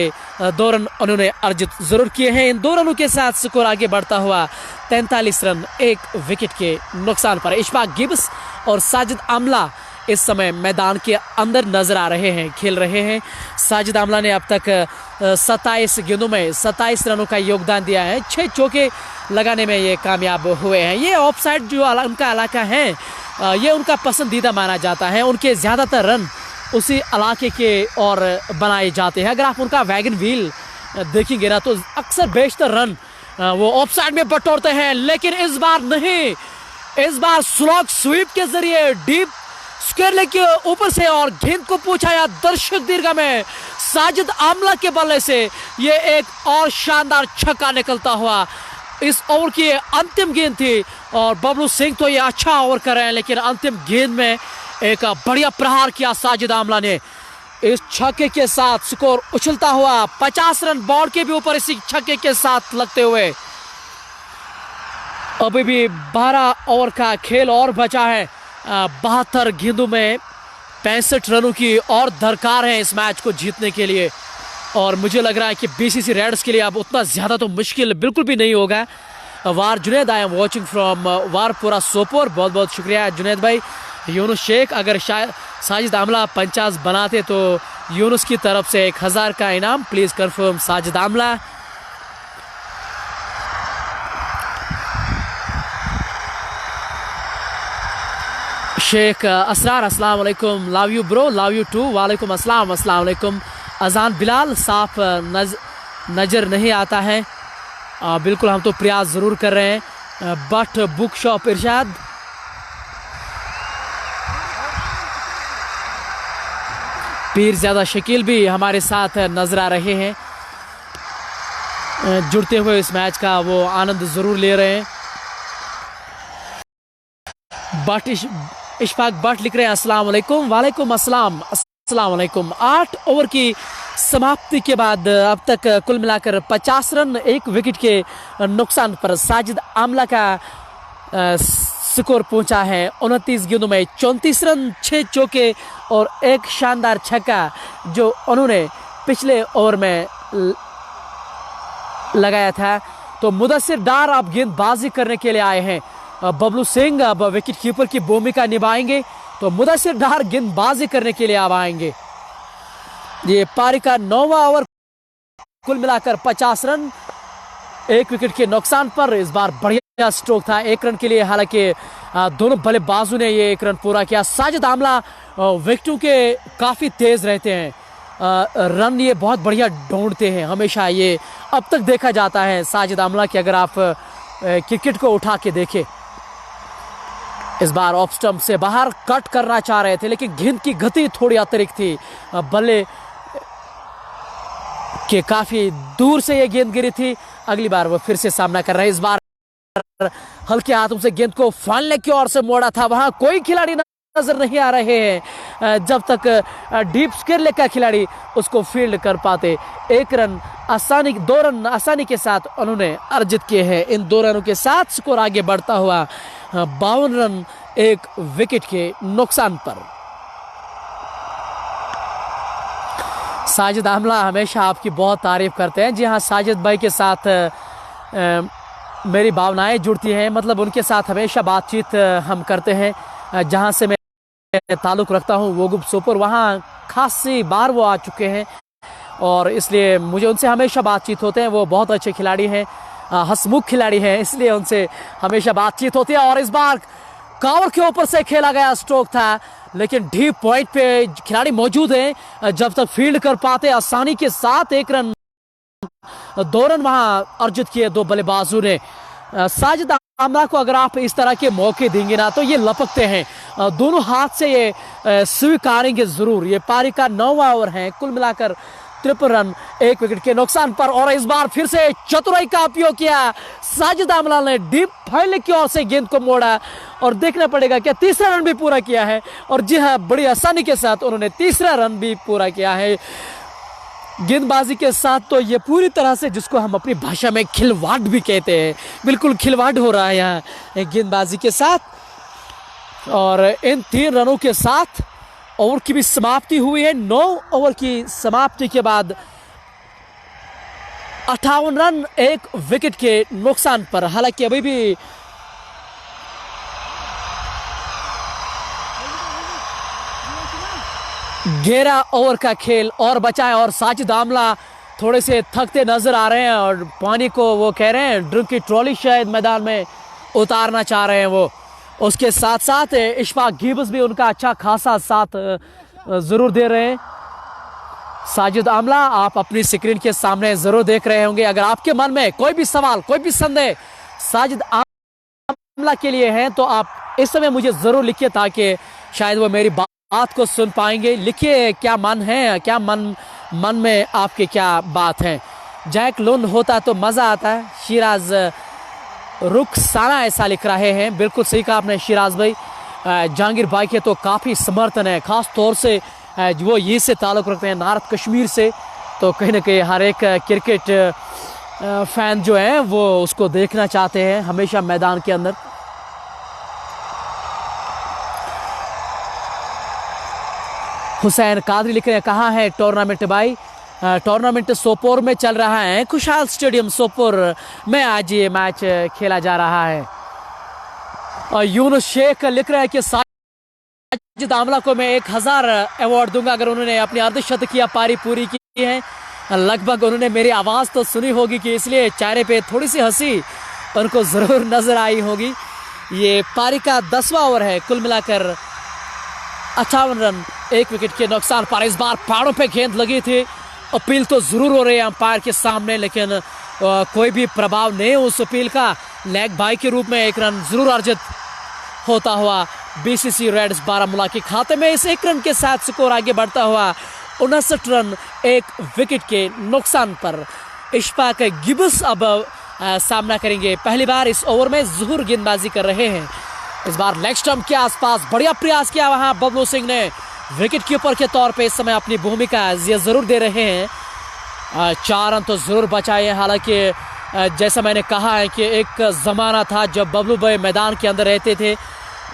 2 रन उन्होंने अर्जित जरूर किए हैं। इन 2 रनों के साथ स्कोर आगे बढ़ता हुआ 43 रन 1 विकेट के नुकसान पर। इशफाक गिब्स और साजिद आमला इस समय मैदान के अंदर नजर आ रहे हैं, खेल रहे हैं। साजिद आमला ने अब तक 27 गेंदों में 27 रनों का योगदान दिया है। 6 चौके लगाने में ये कामयाब हुए हैं। ये ऑफ साइड जो उनका इलाका है ये उनका पसंदीदा माना जाता है। उनके ज़्यादातर रन उसी इलाके के और बनाए जाते हैं। अगर आप उनका वैगन व्हील देखेंगे ना तो अक्सर बेशतर रन वो ऑफ साइड में बटोरते हैं, लेकिन इस बार नहीं। इस बार स्लॉग स्वीप के जरिए डीप स्क्वायर लेग के ऊपर से और गेंद को पहुंचाया दर्शक दीर्घा में। साजिद आमला के बल्ले से ये एक और शानदार छक्का निकलता हुआ इस ओवर की अंतिम गेंद थी। और बबलू सिंह तो ये अच्छा ओवर कर रहे हैं, लेकिन अंतिम गेंद में एक बढ़िया प्रहार किया साजिद आमला ने। इस छक्के के साथ स्कोर उछलता हुआ 50 रन बोर्ड के भी ऊपर इसी छक्के के साथ लगते हुए अभी भी 12 ओवर का खेल और बचा है। 72 गेंदों में 65 रनों की और दरकार है इस मैच को जीतने के लिए। और मुझे लग रहा है कि बीसीसी रेड्स के लिए अब उतना ज़्यादा तो मुश्किल बिल्कुल भी नहीं होगा। War Junaid, I am watching from Warpora Sopore. बहुत बहुत शुक्रिया जुनैद भाई। यूनुस शेख, अगर साजिद आमला 50 बनाते तो यूनुस की तरफ से 1000 का इनाम। Please confirm Sajid Amla. शेख असरार अस्सलाम वालेकुम, love you bro, love you too, वालेकुम अस्सलाम, अस्सलाम वालेकुम। अजान बिलाल साफ नज़र नहीं आता है। बिल्कुल हम तो प्रयास ज़रूर कर रहे हैं। बट बुक शॉप इरशाद, पीर ज़्यादा शकील भी हमारे साथ नज़र आ रहे हैं, जुड़ते हुए इस मैच का वो आनंद ज़रूर ले रहे हैं। बट इशफाक बट लिख रहे हैं अस्सलाम वालेकुम, वालेकुम अस्सलाम, अस्सलाम वालेकुम। 8 ओवर की समाप्ति के बाद अब तक कुल मिलाकर 50 रन 1 विकेट के नुकसान पर साजिद आमला का स्कोर पहुंचा है 29 गेंदों में 34 रन, 6 चौके और एक शानदार छक्का जो उन्होंने पिछले ओवर में लगाया था। तो मुदस्सिर डार अब गेंदबाजी करने के लिए आए हैं। बबलू सिंह अब विकेट कीपर की भूमिका निभाएंगे, तो मुदस्सिर डार गेंदबाजी करने के लिए अब आएंगे। ये पारी का 9वां ओवर, कुल मिलाकर 50 रन 1 विकेट के नुकसान पर। इस बार बढ़िया स्ट्रोक था 1 रन के लिए, हालांकि दोनों बल्लेबाजों ने ये 1 रन पूरा किया। साजिद आमला विकेटों के काफ़ी तेज़ रहते हैं, रन ये बहुत बढ़िया ढूंढते हैं हमेशा। ये अब तक देखा जाता है साजिद आमला की, अगर आप क्रिकेट को उठा के देखें। इस बार ऑफ स्टंप से बाहर कट करना चाह रहे थे, लेकिन गेंद की गति थोड़ी अतिरिक्त थी, बल्ले के काफ़ी दूर से ये गेंद गिरी थी। अगली बार वो फिर से सामना कर रहे हैं। इस बार हल्के हाथों से गेंद को फालने की ओर से मोड़ा था, वहां कोई खिलाड़ी नजर नहीं आ रहे हैं जब तक डीप स्केल का खिलाड़ी उसको फील्ड कर पाते। 2 रन आसानी के साथ उन्होंने अर्जित किए हैं। इन 2 रनों के साथ स्कोर आगे बढ़ता हुआ 52 रन 1 विकेट के नुकसान पर। साजिद आमला हमेशा आपकी बहुत तारीफ करते हैं। जी हाँ, साजिद भाई के साथ मेरी भावनाएं जुड़ती हैं, मतलब उनके साथ हमेशा बातचीत हम करते हैं। जहां से मैं ताल्लुक़ रखता हूं वोगुब सोपोर, वहां खासी बार वो आ चुके हैं और इसलिए मुझे उनसे हमेशा बातचीत होते हैं। वो बहुत अच्छे खिलाड़ी हैं, हंसमुख खिलाड़ी हैं, इसलिए उनसे हमेशा बातचीत होती है। और इस बार कवर के ऊपर से खेला गया स्ट्रोक था, लेकिन डीप पॉइंट पे खिलाड़ी मौजूद हैं, जब तक फील्ड कर पाते आसानी के साथ 1 रन 2 रन वहां अर्जित किए 2 बल्लेबाजों ने। साजिद आमला को अगर आप इस तरह के मौके देंगे ना तो ये लपकते हैं, दोनों हाथ से ये स्वीकारेंगे जरूर। ये पारी का 9वां ओवर है, कुल मिलाकर 53 रन 1 विकेट के नुकसान पर। और इस बार फिर से चतुराई का उपयोग किया साजिद आमला ने, डीप फील्ड की ओर से गेंद को मोड़ा और देखना पड़ेगा क्या तीसरा रन भी पूरा किया है। और जी हाँ, बड़ी आसानी के साथ उन्होंने तीसरा रन भी पूरा किया है। गेंदबाजी के साथ तो ये पूरी तरह से, जिसको हम अपनी भाषा में खिलवाड़ भी कहते हैं, बिल्कुल खिलवाड़ हो रहा है यहाँ गेंदबाजी के साथ। और इन 3 रनों के साथ ओवर की भी समाप्ति हुई है। 9 ओवर की समाप्ति के बाद 58 रन 1 विकेट के नुकसान पर। हालांकि अभी भी गहरा ओवर का खेल और बचा है और साजिद आमला थोड़े से थकते नजर आ रहे हैं और पानी को वो कह रहे हैं ड्रिंक की ट्रॉली शायद मैदान में उतारना चाह रहे हैं वो। उसके साथ साथ इशफाक गिब्स भी उनका अच्छा खासा साथ जरूर दे रहे हैं। साजिद आमला, आप अपनी स्क्रीन के सामने जरूर देख रहे होंगे। अगर आपके मन में कोई भी सवाल, कोई भी संदेह साजिद आमला के लिए है तो आप इस समय मुझे जरूर लिखिए, ताकि शायद वो मेरी बात को सुन पाएंगे। लिखिए क्या मन है, क्या मन में आपके क्या बात है। जैक लुन होता तो मज़ा आता है, शिराज रुखसाना ऐसा लिख रहे हैं। बिल्कुल सही कहा आपने शिराज भाई। जहांगीर भाई के तो काफ़ी समर्थन है, ख़ास तौर से वो ये से ताल्लुक़ रखते हैं नॉर्थ कश्मीर से, तो कहीं ना कहीं हर एक क्रिकेट फैन जो है वो उसको देखना चाहते हैं हमेशा मैदान के अंदर। हुसैन कादरी लिख रहे हैं, कहाँ है टूर्नामेंट भाई? टूर्नामेंट सोपोर में चल रहा है, खुशहाल स्टेडियम सोपोर में आज ये मैच खेला जा रहा है। और यूनुस शेख लिख रहे हैं कि साजिद आमला को मैं 1000 अवार्ड दूंगा अगर उन्होंने अपनी अर्धशतकीय पारी पूरी की है। लगभग उन्होंने मेरी आवाज़ तो सुनी होगी कि इसलिए चेहरे पे थोड़ी सी हंसी उनको ज़रूर नज़र आई होगी। ये पारी का 10वां ओवर है। कुल मिलाकर 58 रन 1 विकेट के नुकसान पर। इस बार पैरों पे गेंद लगी थी। अपील तो जरूर हो रही है अंपायर के सामने, लेकिन कोई भी प्रभाव नहीं उस अपील का। लेग बाई के रूप में 1 रन जरूर अर्जित होता हुआ बीसीसी रेड्स बारामूला के खाते में। इस 1 रन के साथ स्कोर आगे बढ़ता हुआ 59 रन 1 विकेट के नुकसान पर। इशफाक गिब्स अब सामना करेंगे। पहली बार इस ओवर में ज़हूर गेंदबाजी कर रहे हैं। इस बार लेग स्टंप के आसपास बढ़िया प्रयास किया वहां बबलू सिंह ने। विकेट कीपर के तौर पे इस समय अपनी भूमिका ये जरूर दे रहे हैं। 4 रन तो जरूर बचाए। हालांकि जैसा मैंने कहा है कि एक ज़माना था जब बबलू भाई मैदान के अंदर रहते थे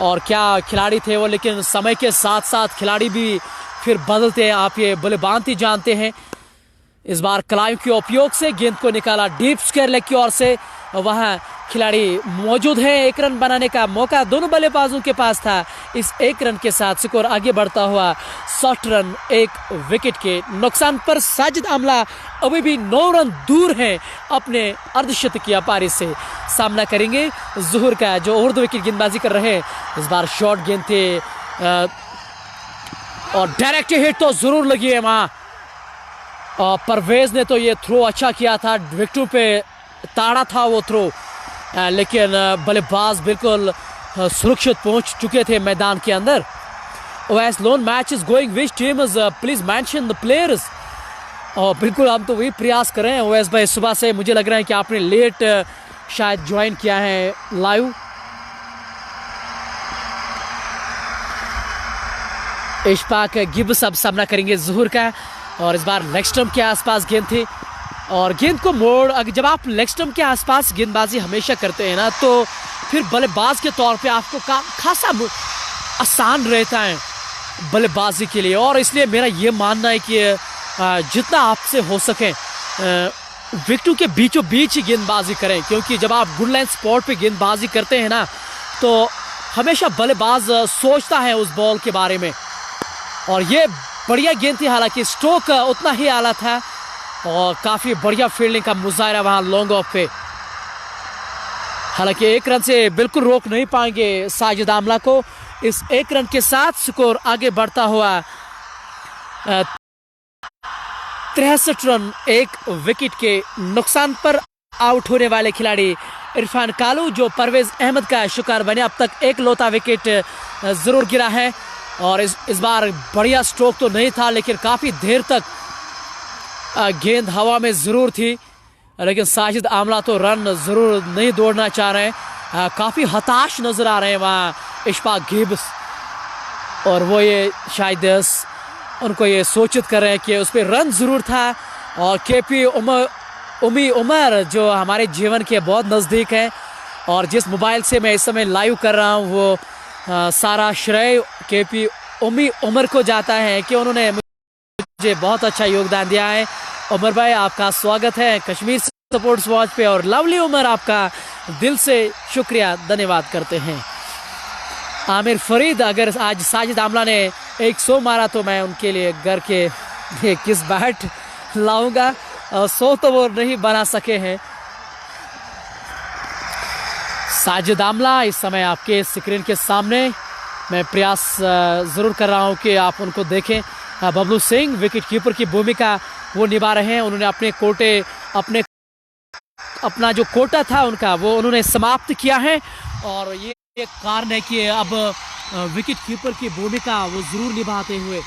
और क्या खिलाड़ी थे वो, लेकिन समय के साथ साथ खिलाड़ी भी फिर बदलते हैं। आप ये भलीभांति जानते हैं। इस बार कलाइयों के उपयोग से गेंद को निकाला डीप स्क्वायर लेग की ओर से। वहां खिलाड़ी मौजूद है। 1 रन बनाने का मौका दोनों बल्लेबाजों के पास था। इस 1 रन के साथ स्कोर आगे बढ़ता हुआ 60 रन 1 विकेट के नुकसान पर। साजिद आमला अभी भी 9 रन दूर हैं अपने अर्धशतकीय पारी से। सामना करेंगे ज़हूर का जो उर्दू विकेट गेंदबाजी कर रहे हैं। इस बार शॉर्ट गेंद थे और डायरेक्ट हिट तो जरूर लगी है वहां। परवेज ने तो ये थ्रो अच्छा किया था, विकेटों पे ताड़ा था वो थ्रो, लेकिन बल्लेबाज बिल्कुल सुरक्षित पहुंच चुके थे मैदान के अंदर। OS loan match is going, which team is please mention the players. और बिल्कुल हम तो वही प्रयास कर रहे हैं। ओएस भाई सुबह से मुझे लग रहा है कि आपने लेट शायद ज्वाइन किया है लाइव। इशफाक गिब्स अब सामना करेंगे ज़हूर का। और इस बार लेग स्टंप के आसपास गेंद थी और गेंद को मोड़। जब आप लेग स्टंप के आसपास गेंदबाजी हमेशा करते हैं ना, तो फिर बल्लेबाज के तौर पे आपको खासा आसान रहता है बल्लेबाजी के लिए। और इसलिए मेरा ये मानना है कि जितना आपसे हो सके विकेटों के बीचों बीच ही गेंदबाजी करें, क्योंकि जब आप गुड लाइन स्पॉट पे गेंदबाजी करते हैं ना, तो हमेशा बल्लेबाज सोचता है उस बॉल के बारे में। और ये बढ़िया गेंद थी, हालांकि स्ट्रोक उतना ही आला था और काफ़ी बढ़िया फील्डिंग का मुजाहरा वहाँ लॉन्ग ऑफ पे। हालांकि 1 रन से बिल्कुल रोक नहीं पाएंगे साजिद आमला को। इस 1 रन के साथ स्कोर आगे बढ़ता हुआ 63 रन 1 विकेट के नुकसान पर। आउट होने वाले खिलाड़ी इरफान कालू जो परवेज अहमद का शिकार बने। अब तक 1 लौता विकेट जरूर गिरा है और इस बार बढ़िया स्ट्रोक तो नहीं था, लेकिन काफ़ी देर तक गेंद हवा में ज़रूर थी। लेकिन साजिद आमला तो रन ज़रूर नहीं दौड़ना चाह रहे हैं। काफ़ी हताश नज़र आ रहे हैं वहाँ इशफाक गिब्स। और वो ये शायद उनको ये सूचित कर रहे हैं कि उस पर रन ज़रूर था। और केपी उमी उमर जो हमारे जीवन के बहुत नज़दीक है और जिस मोबाइल से मैं इस समय लाइव कर रहा हूँ, वो सारा श्रेय केपी उमी उमर को जाता है कि उन्होंने मुझे बहुत अच्छा योगदान दिया है। उमर भाई आपका स्वागत है कश्मीर सपोर्ट्स वॉच पे। और लवली उमर आपका दिल से शुक्रिया धन्यवाद करते हैं। आमिर फरीद, अगर आज साजिद आमला ने 100 मारा तो मैं उनके लिए घर के किस बैट लाऊंगा। 100 तो वो नहीं बना सके हैं। साजिद आमला इस समय आपके स्क्रीन के सामने। मैं प्रयास ज़रूर कर रहा हूं कि आप उनको देखें। बबलू सिंह विकेट कीपर की भूमिका वो निभा रहे हैं। उन्होंने अपना जो कोटा था उनका वो उन्होंने समाप्त किया है। और ये एक कारण है कि अब विकेट कीपर की भूमिका वो ज़रूर निभाते हुए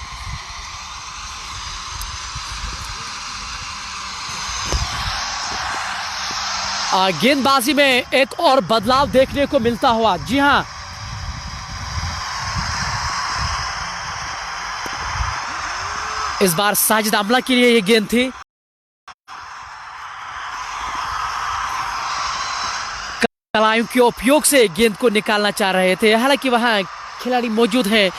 गेंदबाजी में एक और बदलाव देखने को मिलता हुआ। जी हां, इस बार साजिद आमला के लिए ये गेंद थी। कलाइयों के उपयोग से गेंद को निकालना चाह रहे थे। हालांकि वहां खिलाड़ी मौजूद हैं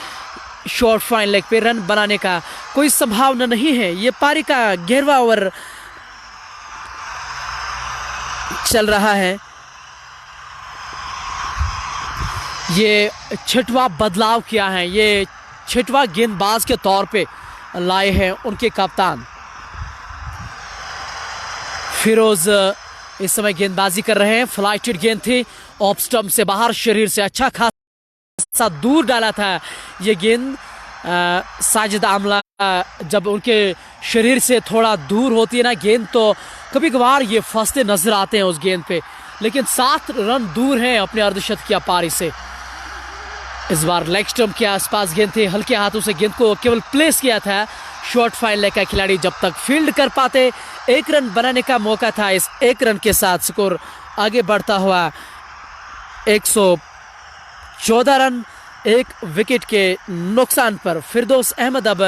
शॉर्ट फाइन लेग पे। रन बनाने का कोई संभावना नहीं है। ये पारी का 11वां ओवर चल रहा है। ये 6वां बदलाव किया है, ये 6वां गेंदबाज के तौर पे लाए हैं उनके कप्तान फिरोज। इस समय गेंदबाजी कर रहे हैं। फ्लाइटेड गेंद थी ऑफ स्टंप से बाहर शरीर से अच्छा खासा दूर डाला था ये गेंद। साजिद आमला जब उनके शरीर से थोड़ा दूर होती है ना गेंद, तो कभी कभार ये फंसते नजर आते हैं उस गेंद पे, लेकिन 7 रन दूर हैं अपने अर्धशतकीय पारी से। इस बार लेग स्टंप के आसपास गेंद थी, हल्के हाथों से गेंद को केवल प्लेस किया था शॉर्ट फाइन लेग का खिलाड़ी। जब तक फील्ड कर पाते 1 रन बनाने का मौका था। इस 1 रन के साथ स्कोर आगे बढ़ता हुआ 114 रन, 1 विकेट के नुकसान पर। फिरदौस अहमद अब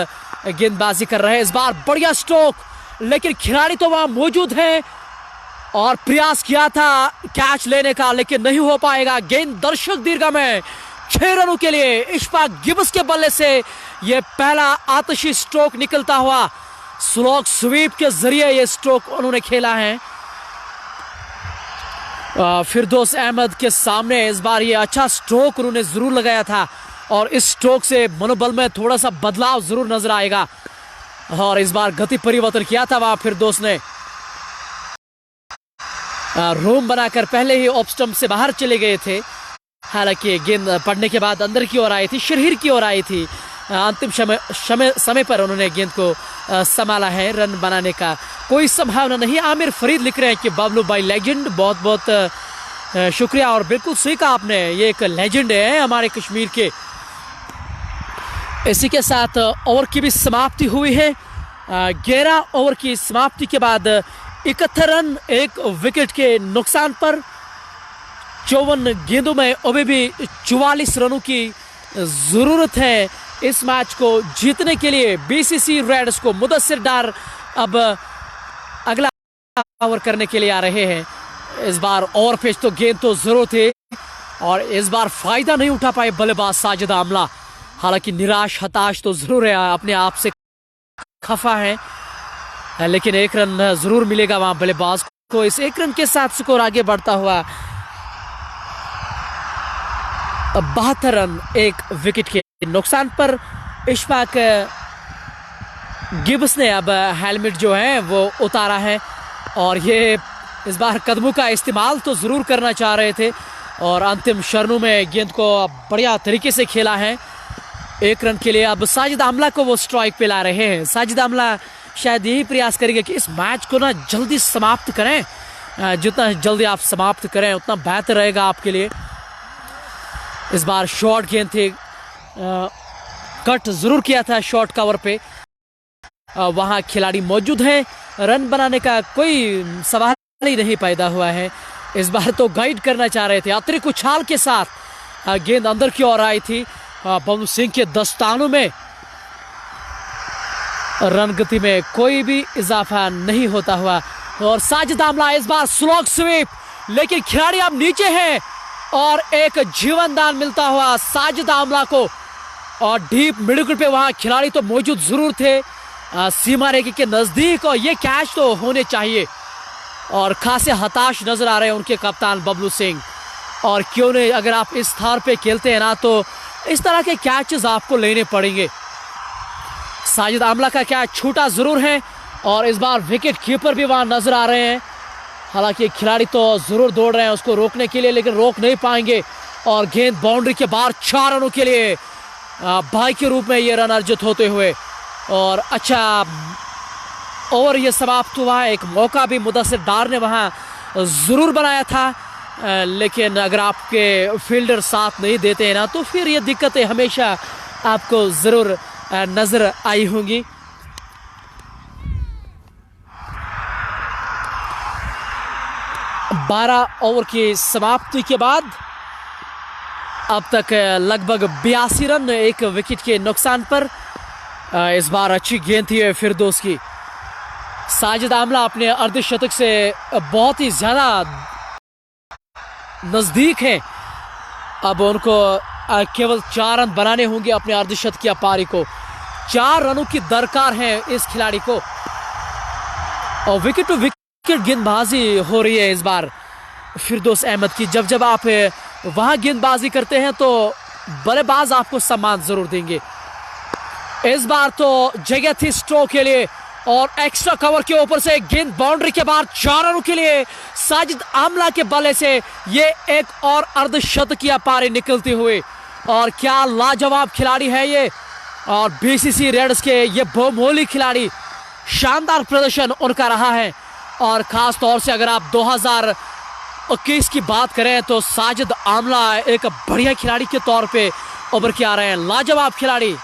गेंदबाजी कर रहे हैं। इस बार बढ़िया स्ट्रोक, लेकिन खिलाड़ी तो वहां मौजूद है और प्रयास किया था कैच लेने का, लेकिन नहीं हो पाएगा। गेंद दर्शक दीर्घा में 6 रनों के लिए इशफाक गिब्स के बल्ले से यह पहला आतिशी स्ट्रोक निकलता हुआ। स्लॉग स्वीप के जरिए यह स्ट्रोक उन्होंने खेला है। फिरदौस अहमद के सामने इस बार ये अच्छा स्ट्रोक उन्होंने जरूर लगाया था और इस स्ट्रोक से मनोबल में थोड़ा सा बदलाव जरूर नजर आएगा। और इस बार गति परिवर्तन किया था वहां फिरदौस ने, रोम बनाकर पहले ही ऑफ स्टंप से बाहर चले गए थे। हालांकि गेंद पड़ने के बाद अंदर की ओर आई थी, शरीर की ओर आई थी। अंतिम समय पर उन्होंने गेंद को संभाला है। रन बनाने का कोई संभावना नहीं। आमिर फरीद लिख रहे हैं कि बबलू भाई लेजेंड, बहुत बहुत शुक्रिया। और बिल्कुल सही कहा आपने, ये एक लेजेंड है हमारे कश्मीर के। इसी के साथ ओवर की भी समाप्ति हुई है। 11 ओवर की समाप्ति के बाद 71 रन, 1 विकेट के नुकसान पर। 54 गेंदों में अभी भी 44 रनों की जरूरत है इस मैच को जीतने के लिए। बीसीसी रेड्स को मुदस्सिर डार अब अगला ओवर करने के लिए आ रहे हैं। इस बार ओवर पेच तो गेंद तो जरूर थे और इस बार फायदा नहीं उठा पाए बल्लेबाज साजिद आमला। हालांकि निराश हताश तो जरूर है, अपने आप से खफा है, लेकिन 1 रन जरूर मिलेगा वहां बल्लेबाज को। इस 1 रन के साथ स्कोर आगे बढ़ता हुआ 72 रन, 1 विकेट के नुकसान पर। इशफाक गिब्स ने अब हेलमेट जो है वो उतारा है और ये इस बार कदमों का इस्तेमाल तो जरूर करना चाह रहे थे और अंतिम क्षणों में गेंद को बढ़िया तरीके से खेला है। 1 रन के लिए अब साजिद आमला को वो स्ट्राइक पे ला रहे हैं। साजिद आमला शायद यही प्रयास करेंगे कि इस मैच को ना जल्दी समाप्त करें। जितना जल्दी आप समाप्त करें उतना बेहतर रहेगा आपके लिए। इस बार शॉर्ट गेंद थी, कट जरूर किया था शॉर्ट कवर पे। वहां खिलाड़ी मौजूद हैं, रन बनाने का कोई सवाल ही नहीं पैदा हुआ है। इस बार तो गाइड करना चाह रहे थे। अतिरिक्त उछाल के साथ गेंद अंदर की ओर आई थी। बबलू सिंह के दस्तानों में रन गति में कोई भी इजाफा नहीं होता हुआ। और साजिद आमला इस बार स्लॉग स्वीप, लेकिन खिलाड़ी अब नीचे हैं और एक जीवन दान मिलता हुआ साजिद आमला को। और डीप मिडल पे वहां खिलाड़ी तो मौजूद जरूर थे सीमा रेखा के नजदीक, और ये कैच तो होने चाहिए। और खासे हताश नजर आ रहे हैं उनके कप्तान बबलू सिंह। और क्यों नहीं, अगर आप इस स्थान पे खेलते हैं ना तो इस तरह के कैचेस आपको लेने पड़ेंगे। साजिद आमला का कैच छूटा जरूर है और इस बार विकेट कीपर भी वहां नजर आ रहे हैं। हालांकि खिलाड़ी तो जरूर दौड़ रहे हैं उसको रोकने के लिए, लेकिन रोक नहीं पाएंगे। और गेंद बाउंड्री के बाहर 4 रनों के लिए भाई के रूप में ये रन अर्जित होते हुए। और अच्छा ओवर ये समाप्त हुआ है। एक मौका भी मुदस्सिर डार ने वहां जरूर बनाया था, लेकिन अगर आपके फील्डर साथ नहीं देते हैं ना तो फिर ये दिक्कतें हमेशा आपको जरूर नजर आई होंगी। बारह ओवर की समाप्ति के बाद अब तक लगभग 82 रन, 1 विकेट के नुकसान पर। इस बार अच्छी गेंद थी फिरदौस की। साजिद आमला अपने अर्धशतक से बहुत ही ज्यादा नजदीक है। अब उनको केवल 4 रन बनाने होंगे अपने अर्धशतकीय पारी को। 4 रनों की दरकार है इस खिलाड़ी को। और विकेट टू विकेट गेंदबाजी हो रही है इस बार फिरदौस अहमद की। जब जब आप वहां गेंदबाजी करते हैं तो बल्लेबाज आपको सम्मान जरूर देंगे। इस बार तो जगह थी स्ट्रोक के लिए और एक्स्ट्रा कवर के ऊपर से गेंद बाउंड्री के बाहर 4 रनों के लिए साजिद आमला के बल्ले से ये एक और अर्धशतकीय पारी निकलती हुई। और क्या लाजवाब खिलाड़ी है ये, और बीसीसी रेड्स के ये बहुमूल्य खिलाड़ी, शानदार प्रदर्शन उनका रहा है। और खास तौर से अगर आप 2021 की बात करें तो साजिद आमला एक बढ़िया खिलाड़ी के तौर पे उभर के आ रहे हैं, लाजवाब खिलाड़ी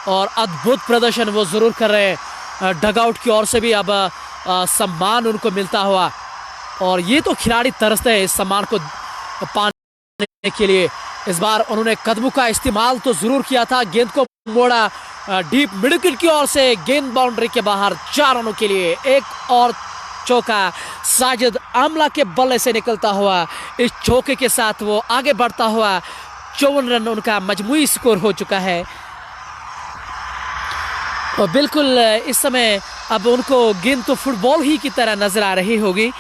और अद्भुत प्रदर्शन वो जरूर कर रहे हैं। डगआउट की ओर से भी अब सम्मान उनको मिलता हुआ, और ये तो खिलाड़ी तरसते हैं इस सम्मान को पाने के लिए। इस बार उन्होंने कदमों का इस्तेमाल तो जरूर किया था, गेंद को मोड़ा डीप मिड विकेट की ओर से, गेंद बाउंड्री के बाहर 4 रनों के लिए एक और चौका साजिद आमला के बल्ले से निकलता हुआ। इस चौके के साथ वो आगे बढ़ता हुआ 54 रन उनका मजमूई स्कोर हो चुका है। और बिल्कुल इस समय अब उनको गेंद तो फुटबॉल ही की तरह नजर आ रही होगी।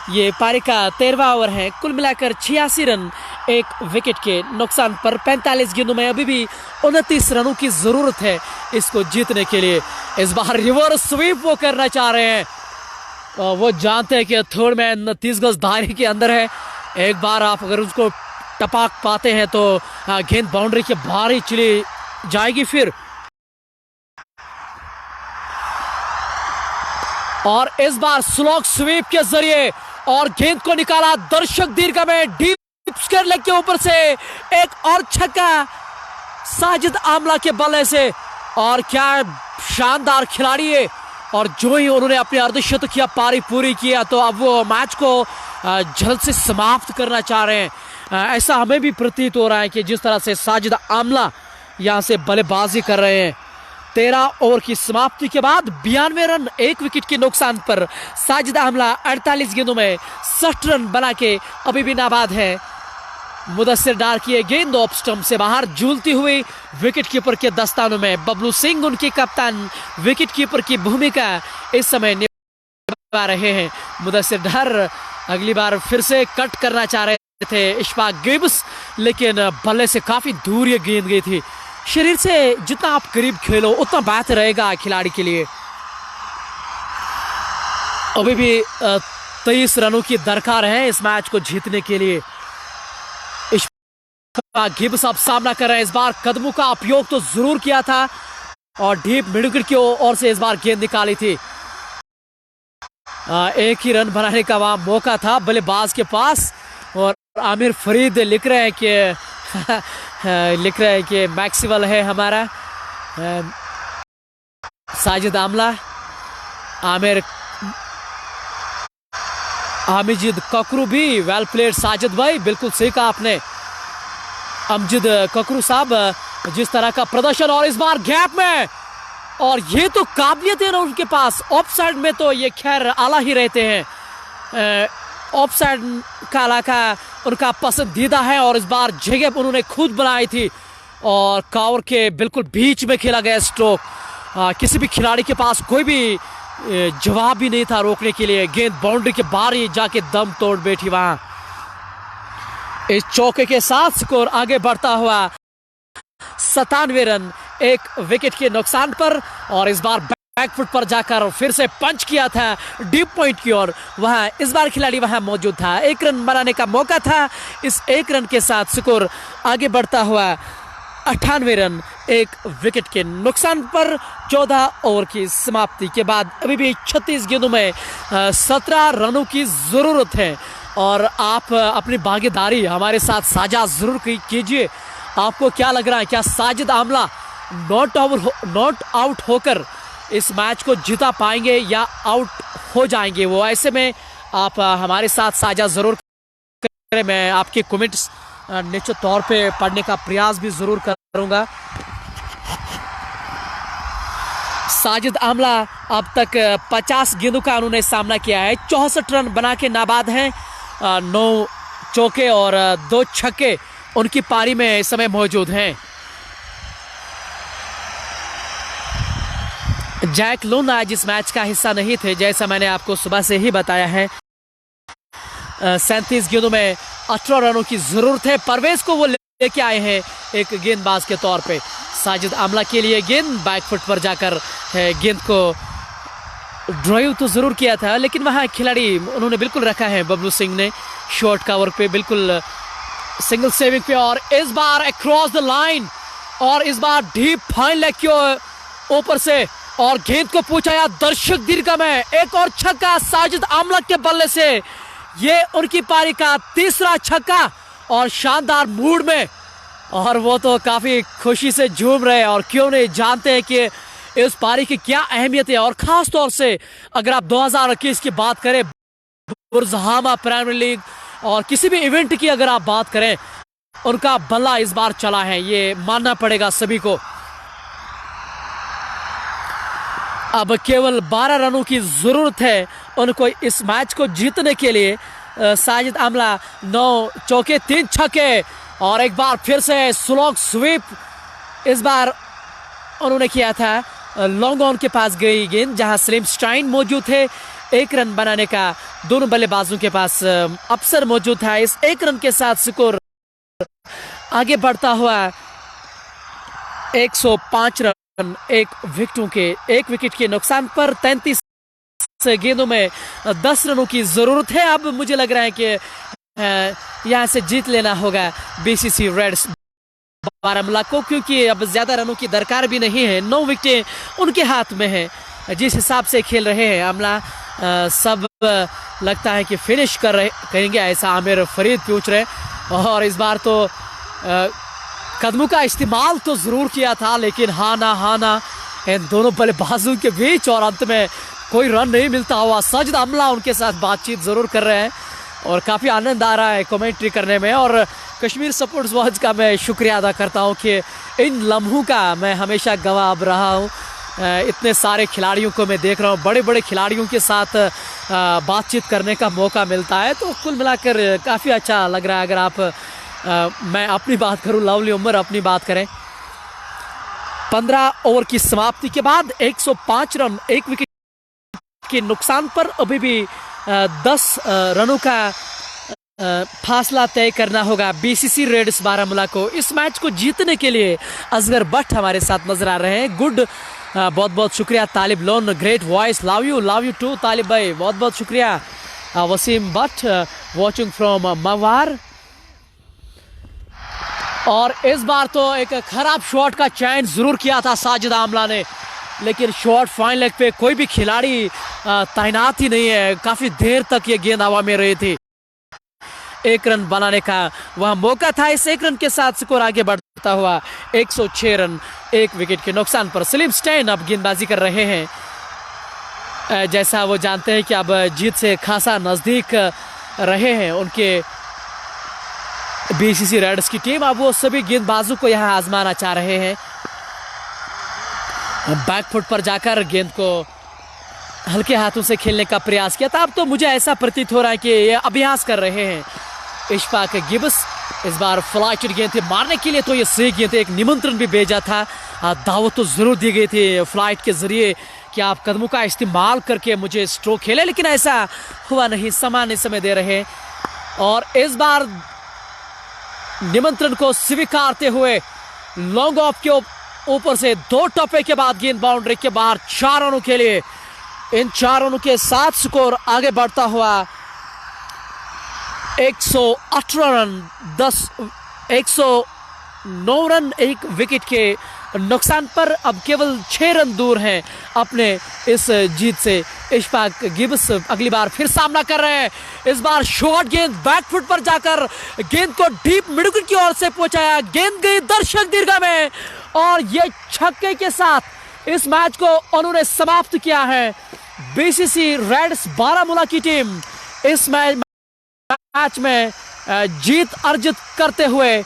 ये पारी का 13वां ओवर है, कुल मिलाकर 86 रन एक विकेट के नुकसान पर। 45 गेंदों में अभी भी 29 रनों की जरूरत है इसको जीतने के लिए। इस बार रिवर्स स्वीप वो करना चाह रहे हैं, वो जानते हैं कि थर्ड मैन 30 गज धारी के अंदर है। एक बार आप अगर उसको टपाक पाते हैं तो गेंद बाउंड्री के बाहर ही चली जाएगी फिर। और इस बार स्लॉग स्वीप के जरिए और गेंद को निकाला दर्शक दीर्घा में डीप स्क्वायर लेग के ऊपर से, एक और छक्का साजिद आमला के बल्ले से। और क्या शानदार खिलाड़ी है, और जो ही उन्होंने अपने अर्धशतकीय पारी पूरी किया तो अब वो मैच को जल्द से समाप्त करना चाह रहे हैं। ऐसा हमें भी प्रतीत हो रहा है कि जिस तरह से साजिद आमला यहां से बल्लेबाजी कर रहे हैं। 13 ओवर की समाप्ति के बाद 92 रन एक विकेट के नुकसान पर साजिद आमला 48 गेंदों में 60 रन बना के अभी भी नाबाद है। मुदस्सिर डार की गेंद ऑफ स्टंप से बाहर झूलती हुई विकेट कीपर के दस्तानों में। बबलू सिंह उनके कप्तान विकेट कीपर की भूमिका इस समय निभा रहे हैं। मुदस्सिर डार अगली बार फिर से कट करना चाह रहे थे इशफाक गिब्स, लेकिन बल्ले से काफी दूर ये गेंद गई थी। शरीर से जितना आप करीब खेलो उतना बेहतर रहेगा खिलाड़ी के लिए। अभी भी 23 रनों की दरकार है इस मैच को जीतने के लिए। गिब्स अब सामना कर रहे हैं, इस बार कदमों का उपयोग तो जरूर किया था और डीप मिड विकेट की ओर से इस बार गेंद निकाली थी। एक ही रन बनाने का वहां मौका था बल्लेबाज के पास, और आमिर फरीद लिख रहे हैं कि मैक्सिवल है हमारा साजिद आमला। आमिर अमजद ककरू भी वेल प्लेड साजिद भाई, बिल्कुल सही कहा आपने। अमजद ककरू साहब जिस तरह का प्रदर्शन, और इस बार गैप में, और ये तो काबिलियत है ना उनके पास। ऑफ साइड में तो ये खैर आला ही रहते हैं, ऑफ साइड का इलाका उनका पसंदीदा है। और इस बार जगह उन्होंने खुद बनाई थी और कवर के बिल्कुल बीच में खेला गया स्ट्रोक। किसी भी खिलाड़ी के पास कोई भी जवाब भी नहीं था रोकने के लिए। गेंद बाउंड्री के बाहर ही जाके दम तोड़ बैठी वहां। इस चौके के साथ स्कोर आगे बढ़ता हुआ 97 रन एक विकेट के नुकसान पर। और इस बार बैकफुट पर जाकर फिर से पंच किया था डीप पॉइंट की ओर, वहां इस बार खिलाड़ी वहां मौजूद था। 1 रन बनाने का मौका था। इस 1 रन के साथ स्कोर आगे बढ़ता हुआ 98 रन एक विकेट के नुकसान पर। 14 ओवर की समाप्ति के बाद अभी भी 36 गेंदों में 17 रनों की जरूरत है। और आप अपनी भागीदारी हमारे साथ साझा जरूर कीजिए। आपको क्या लग रहा है, क्या साजिद आमला नॉट आउट होकर इस मैच को जीता पाएंगे या आउट हो जाएंगे वो? ऐसे में आप हमारे साथ साझा जरूर करें। मैं आपके कमेंट्स निश्चित तौर पे पढ़ने का प्रयास भी जरूर करूंगा। साजिद आमला अब तक 50 गेंदों का उन्होंने सामना किया है, 64 रन बना के नाबाद हैं। 9 चौके और 2 छक्के उनकी पारी में इस समय मौजूद हैं। जैक लून आज इस मैच का हिस्सा नहीं थे, जैसा मैंने आपको सुबह से ही बताया है। 37 गेंदों में 18 रनों की जरूरत है। परवेज को वो लेके आए हैं एक गेंदबाज के तौर पे। साजिद आमला के लिए गेंद बैकफुट पर जाकर गेंद को ड्राइव तो ज़रूर किया था, लेकिन वहाँ खिलाड़ी उन्होंने बिल्कुल रखा है बबलू सिंह ने शॉर्ट कवर पे, बिल्कुल सिंगल सेविंग पे। और इस बार अक्रॉस द लाइन, और इस बार डीप फाइन लेग के ऊपर से, और गेंद को पूछाया दर्शक दीर्घा में। एक और छक्का साजिद आमला के बल्ले से, ये उनकी पारी का तीसरा छक्का, और शानदार मूड में, और वो तो काफ़ी खुशी से झूम रहे हैं। और क्यों नहीं, जानते हैं कि इस पारी की क्या अहमियत है। और ख़ास तौर से अगर आप 2021 की बात करें, बुरज़हामा प्रीमियर लीग और किसी भी इवेंट की अगर आप बात करें, उनका बल्ला इस बार चला है, ये मानना पड़ेगा सभी को। अब केवल 12 रनों की ज़रूरत है उनको इस मैच को जीतने के लिए। साजिद आमला 9 चौके 3 छक्के, और एक बार फिर से स्लॉग स्वीप इस बार उन्होंने किया था। लॉन्ग ऑन के पास गई गेंद, जहां सलीम स्टाइन मौजूद थे। 1 रन बनाने का दोनों बल्लेबाजों के पास अवसर मौजूद था। इस 1 रन के साथ स्कोर आगे बढ़ता हुआ 105 रन, 1 विकेट के नुकसान पर 33 गेंदों में 10 रनों की जरूरत है। अब मुझे लग रहा है कि यहाँ से जीत लेना होगा बीसीसी रेड्स बारामूला को, क्योंकि अब ज्यादा रनों की दरकार भी नहीं है। 9 विकेटें उनके हाथ में है। जिस हिसाब से खेल रहे हैं आमला, सब लगता है कि फिनिश करेंगे, ऐसा आमिर फरीद पूछ रहे। और इस बार तो कदमों का इस्तेमाल तो जरूर किया था, लेकिन हाना इन दोनों बल्लेबाजों के बीच, और अंत में कोई रन नहीं मिलता हुआ। साजिद आमला उनके साथ बातचीत जरूर कर रहे हैं, और काफ़ी आनंद आ रहा है कमेंट्री करने में। और कश्मीर सपोर्ट्स वॉच का मैं शुक्रिया अदा करता हूं कि इन लम्हों का मैं हमेशा गवाह रहा हूं। इतने सारे खिलाड़ियों को मैं देख रहा हूं, बड़े बड़े खिलाड़ियों के साथ बातचीत करने का मौका मिलता है, तो कुल मिलाकर काफ़ी अच्छा लग रहा है। अगर आप मैं अपनी बात करूं, लवली उमर अपनी बात करें, 15 ओवर की समाप्ति के बाद 105 रन, 1 विकेट के नुकसान पर अभी भी 10 रनों का फासला तय करना होगा बीसीसी रेड्स बारामूला को। इस मैच को जीतने के लिए असगर भट्ट हमारे साथ नजर आ रहे हैं। गुड, बहुत बहुत शुक्रिया Talib Lone, great voice, love you too Talib भाई, बहुत बहुत शुक्रिया। Waseem Bhat watching from Mawar. और इस बार तो एक खराब शॉट का चयन जरूर किया था साजिद आमला ने, लेकिन शॉट फाइन लेग पे कोई भी खिलाड़ी तैनात ही नहीं है। काफी देर तक ये गेंद हवा में रही थी। 1 रन बनाने का वह मौका था। इस 1 रन के साथ स्कोर आगे बढ़ता हुआ 106 रन, 1 विकेट के नुकसान पर। सलीम स्टाइन अब गेंदबाजी कर रहे हैं। जैसा वो जानते हैं कि अब जीत से खासा नजदीक रहे हैं उनके बीसीसी रेड्स की टीम। अब वो सभी गेंदबाजों को यहाँ आजमाना चाह रहे हैं। बैकफुट पर जाकर गेंद को हल्के हाथों से खेलने का प्रयास किया था। अब तो मुझे ऐसा प्रतीत हो रहा है कि ये अभ्यास कर रहे हैं इशफाक गिब्स। इस बार फ्लाइटेड गेंद थी मारने के लिए, तो ये सही गेंद थी। एक निमंत्रण भी भेजा था, दावत तो जरूर दी गई थी फ्लाइट के जरिए कि आप कदमों का इस्तेमाल करके मुझे स्ट्रोक खेले, लेकिन ऐसा हुआ नहीं। सामान्य समय दे रहे, और इस बार निमंत्रण को स्वीकारते हुए लॉन्ग ऑफ के ऊपर से 2 टप्पे के बाद गेंद बाउंड्री के बाहर 4 रनों के लिए। इन 4 रनों के साथ स्कोर आगे बढ़ता हुआ 118 रन, 109 रन, 1 विकेट के नुकसान पर। अब केवल 6 रन दूर हैं अपने इस जीत से। इशफाक गिब्स अगली बार फिर सामना कर रहे हैं। इस बार शॉर्ट गेंद बैकफुट पर जाकर गेंद को डीप मिड विकेट की ओर से पहुंचाया। गेंद गई दर्शक दीर्घा में, और ये छक्के के साथ इस मैच को उन्होंने समाप्त किया है। बीसीसी रेड्स बारामूला की टीम इस मैच में जीत अर्जित करते हुए,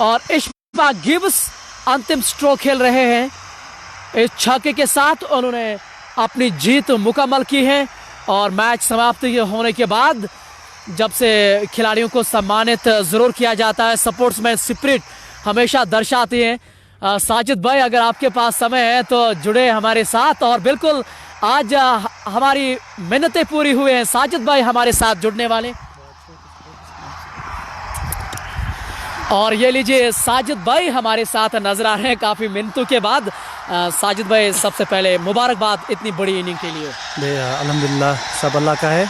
और इशफाक गिब्स अंतिम स्ट्रोक खेल रहे हैं। इस छक्के के साथ उन्होंने अपनी जीत मुकम्मल की है। और मैच समाप्त होने के बाद जब से खिलाड़ियों को सम्मानित जरूर किया जाता है, स्पोर्ट्समैन स्पिरिट हमेशा दर्शाती है। साजिद भाई, अगर आपके पास समय है तो जुड़े हमारे साथ। और बिल्कुल आज हमारी मेहनतें पूरी हुई हैं। साजिद भाई हमारे साथ जुड़ने वाले। और ये लीजिए साजिद भाई हमारे साथ नजर आ रहे हैं काफ़ी मिनटों के बाद। साजिद भाई, सबसे पहले मुबारकबाद इतनी बड़ी इनिंग के लिए। अल्हम्दुलिल्लाह, सब अल्लाह का है।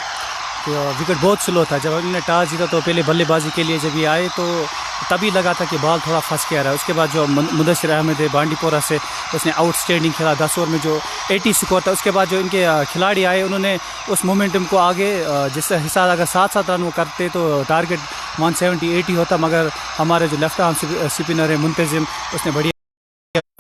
तो विकेट बहुत स्लो था। जब उन्होंने टॉस जीता तो पहले बल्लेबाजी के लिए जब ये आए तो तभी लगा था कि बॉल थोड़ा फंस के आ रहा है। उसके बाद जो मुदस्सिर अहमद है बांडीपोरा से, उसने आउटस्टैंडिंग खेला 10 ओवर में जो 80 स्कोर था। उसके बाद जो इनके खिलाड़ी आए उन्होंने उस मोमेंटम को आगे जिस हिसाब अगर 7-7 रन वो करते तो टारगेट 170-80 होता, मगर हमारे जो लेफ्ट आर्म स्पिनर है मुंतजिम, उसने बढ़िया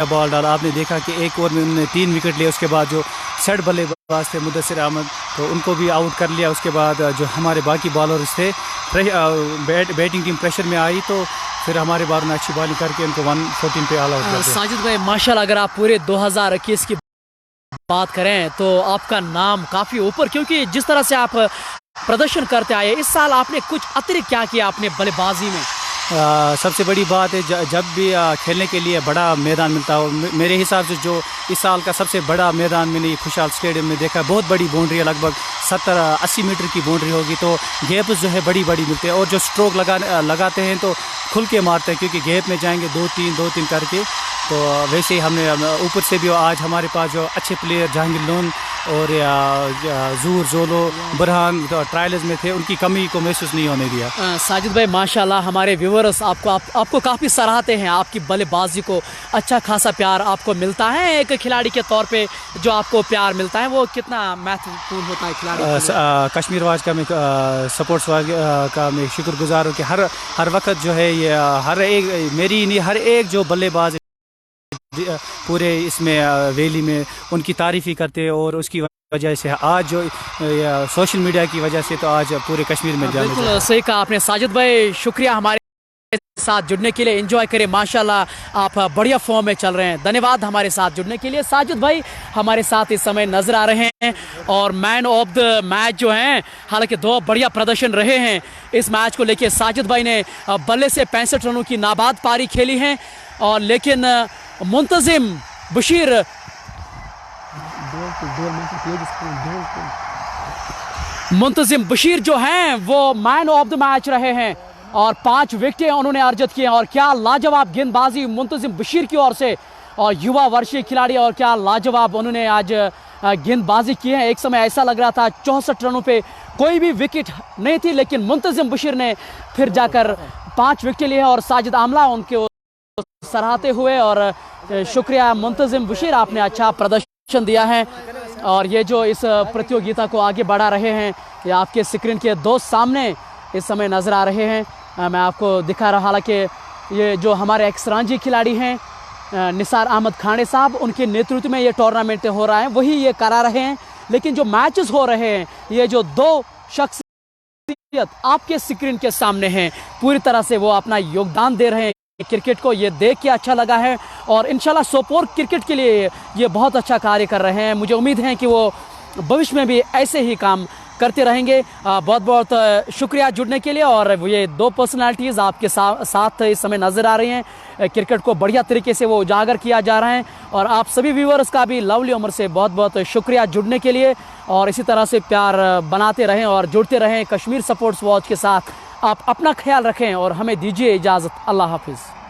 बॉल डाला। आपने देखा कि एक ओवर में उन्होंने 3 विकेट लिए। उसके बाद जो सेट बल्लेबाज थे मुदस्सिर अहमद, तो उनको भी आउट कर लिया। उसके बाद जो हमारे बाकी बॉलर्स थे, बैटिंग टीम प्रेशर में आई तो फिर हमारे बॉलर ने अच्छी बॉलिंग करके उनको 114 पे ऑल आउट कर दिया। साजिद भाई माशाल्लाह, अगर आप पूरे 2021 की बात करें तो आपका नाम काफ़ी ऊपर, क्योंकि जिस तरह से आप प्रदर्शन करते आए, इस साल आपने कुछ अतिरिक्त क्या किया अपने बल्लेबाजी में? सबसे बड़ी बात है जब भी खेलने के लिए बड़ा मैदान मिलता है। मेरे हिसाब से जो इस साल का सबसे बड़ा मैदान मैंने खुशहाल स्टेडियम में देखा, बहुत बड़ी बाउंड्री है, लगभग 70-80 मीटर की बाउंड्री होगी। तो गैप जो है बड़ी बड़ी मिलते हैं और जो स्ट्रोक लगाते हैं तो खुल के मारते हैं, क्योंकि गैप में जाएंगे 2-3 करके। तो वैसे ही हमने ऊपर से भी आज हमारे पास जो अच्छे प्लेयर जहांगीर लोन और जूर जोलो बुरहान ट्रायल्स में थे, उनकी कमी को महसूस नहीं होने दिया। साजिद भाई माशाल्लाह, हमारे व्यूअर्स आपको काफ़ी सराहते हैं। आपकी बल्लेबाजी को अच्छा खासा प्यार आपको मिलता है। एक खिलाड़ी के तौर पे जो आपको प्यार मिलता है वो कितना महत्वपूर्ण होता है खिलाड़ी? कश्मीर वाच का मैं सपोर्ट्स का मैं शुक्रगुजार हूँ कि हर वक्त जो है ये हर एक जो बल्लेबाज पूरे इसमें वैली में उनकी तारीफ़ ही करते हैं। और उसकी वजह से आज जो सोशल मीडिया की वजह से तो आज पूरे कश्मीर में बिल्कुल सही कहा आपने साजिद भाई। शुक्रिया हमारे साथ जुड़ने के लिए। एंजॉय करें, माशाल्लाह आप बढ़िया फॉर्म में चल रहे हैं। धन्यवाद हमारे साथ जुड़ने के लिए। साजिद भाई हमारे साथ इस समय नजर आ रहे हैं और मैन ऑफ द मैच जो हैं, हालांकि 2 बढ़िया प्रदर्शन रहे हैं इस मैच को लेके। साजिद भाई ने बल्ले से 65 रनों की नाबाद पारी खेली है, और लेकिन मुंतजिम बशीर जो हैं वो मैन ऑफ द मैच रहे हैं और 5 विकेटें उन्होंने अर्जित किए हैं। और क्या लाजवाब गेंदबाजी मुंतजिम बशीर की ओर से, और युवा वर्षीय खिलाड़ी, और क्या लाजवाब उन्होंने आज गेंदबाजी की है। एक समय ऐसा लग रहा था 64 रनों पे कोई भी विकेट नहीं थी, लेकिन मुंतजिम बशीर ने फिर जाकर 5 विकेटें लिए और साजिद आमला उनके सराहते हुए। और शुक्रिया मुंतजिम बशीर, आपने अच्छा प्रदर्शन दिया है। और ये जो इस प्रतियोगिता को आगे बढ़ा रहे हैं, ये आपके स्क्रीन के दोस्त सामने इस समय नज़र आ रहे हैं। मैं आपको दिखा रहा, हालांकि ये जो हमारे एक्स-रांजी खिलाड़ी हैं निसार अहमद खाने साहब, उनके नेतृत्व में ये टूर्नामेंट हो रहा है, वही ये करा रहे हैं। लेकिन जो मैचेस हो रहे हैं, ये जो 2 शख्सियत आपके स्क्रीन के सामने हैं, पूरी तरह से वो अपना योगदान दे रहे हैं क्रिकेट को। ये देख के अच्छा लगा है और इंशाल्लाह सोपोर क्रिकेट के लिए ये बहुत अच्छा कार्य कर रहे हैं। मुझे उम्मीद है कि वो भविष्य में भी ऐसे ही काम करते रहेंगे। बहुत बहुत शुक्रिया जुड़ने के लिए। और ये 2 पर्सनालिटीज़ आपके साथ इस समय नज़र आ रही हैं। क्रिकेट को बढ़िया तरीके से वो उजागर किया जा रहा है। और आप सभी व्यूअर्स का भी लवली उम्र से बहुत बहुत शुक्रिया जुड़ने के लिए, और इसी तरह से प्यार बनाते रहें और जुड़ते रहें कश्मीर स्पोर्ट्स वॉच के साथ। आप अपना ख्याल रखें और हमें दीजिए इजाज़त। अल्लाह हाफिज़।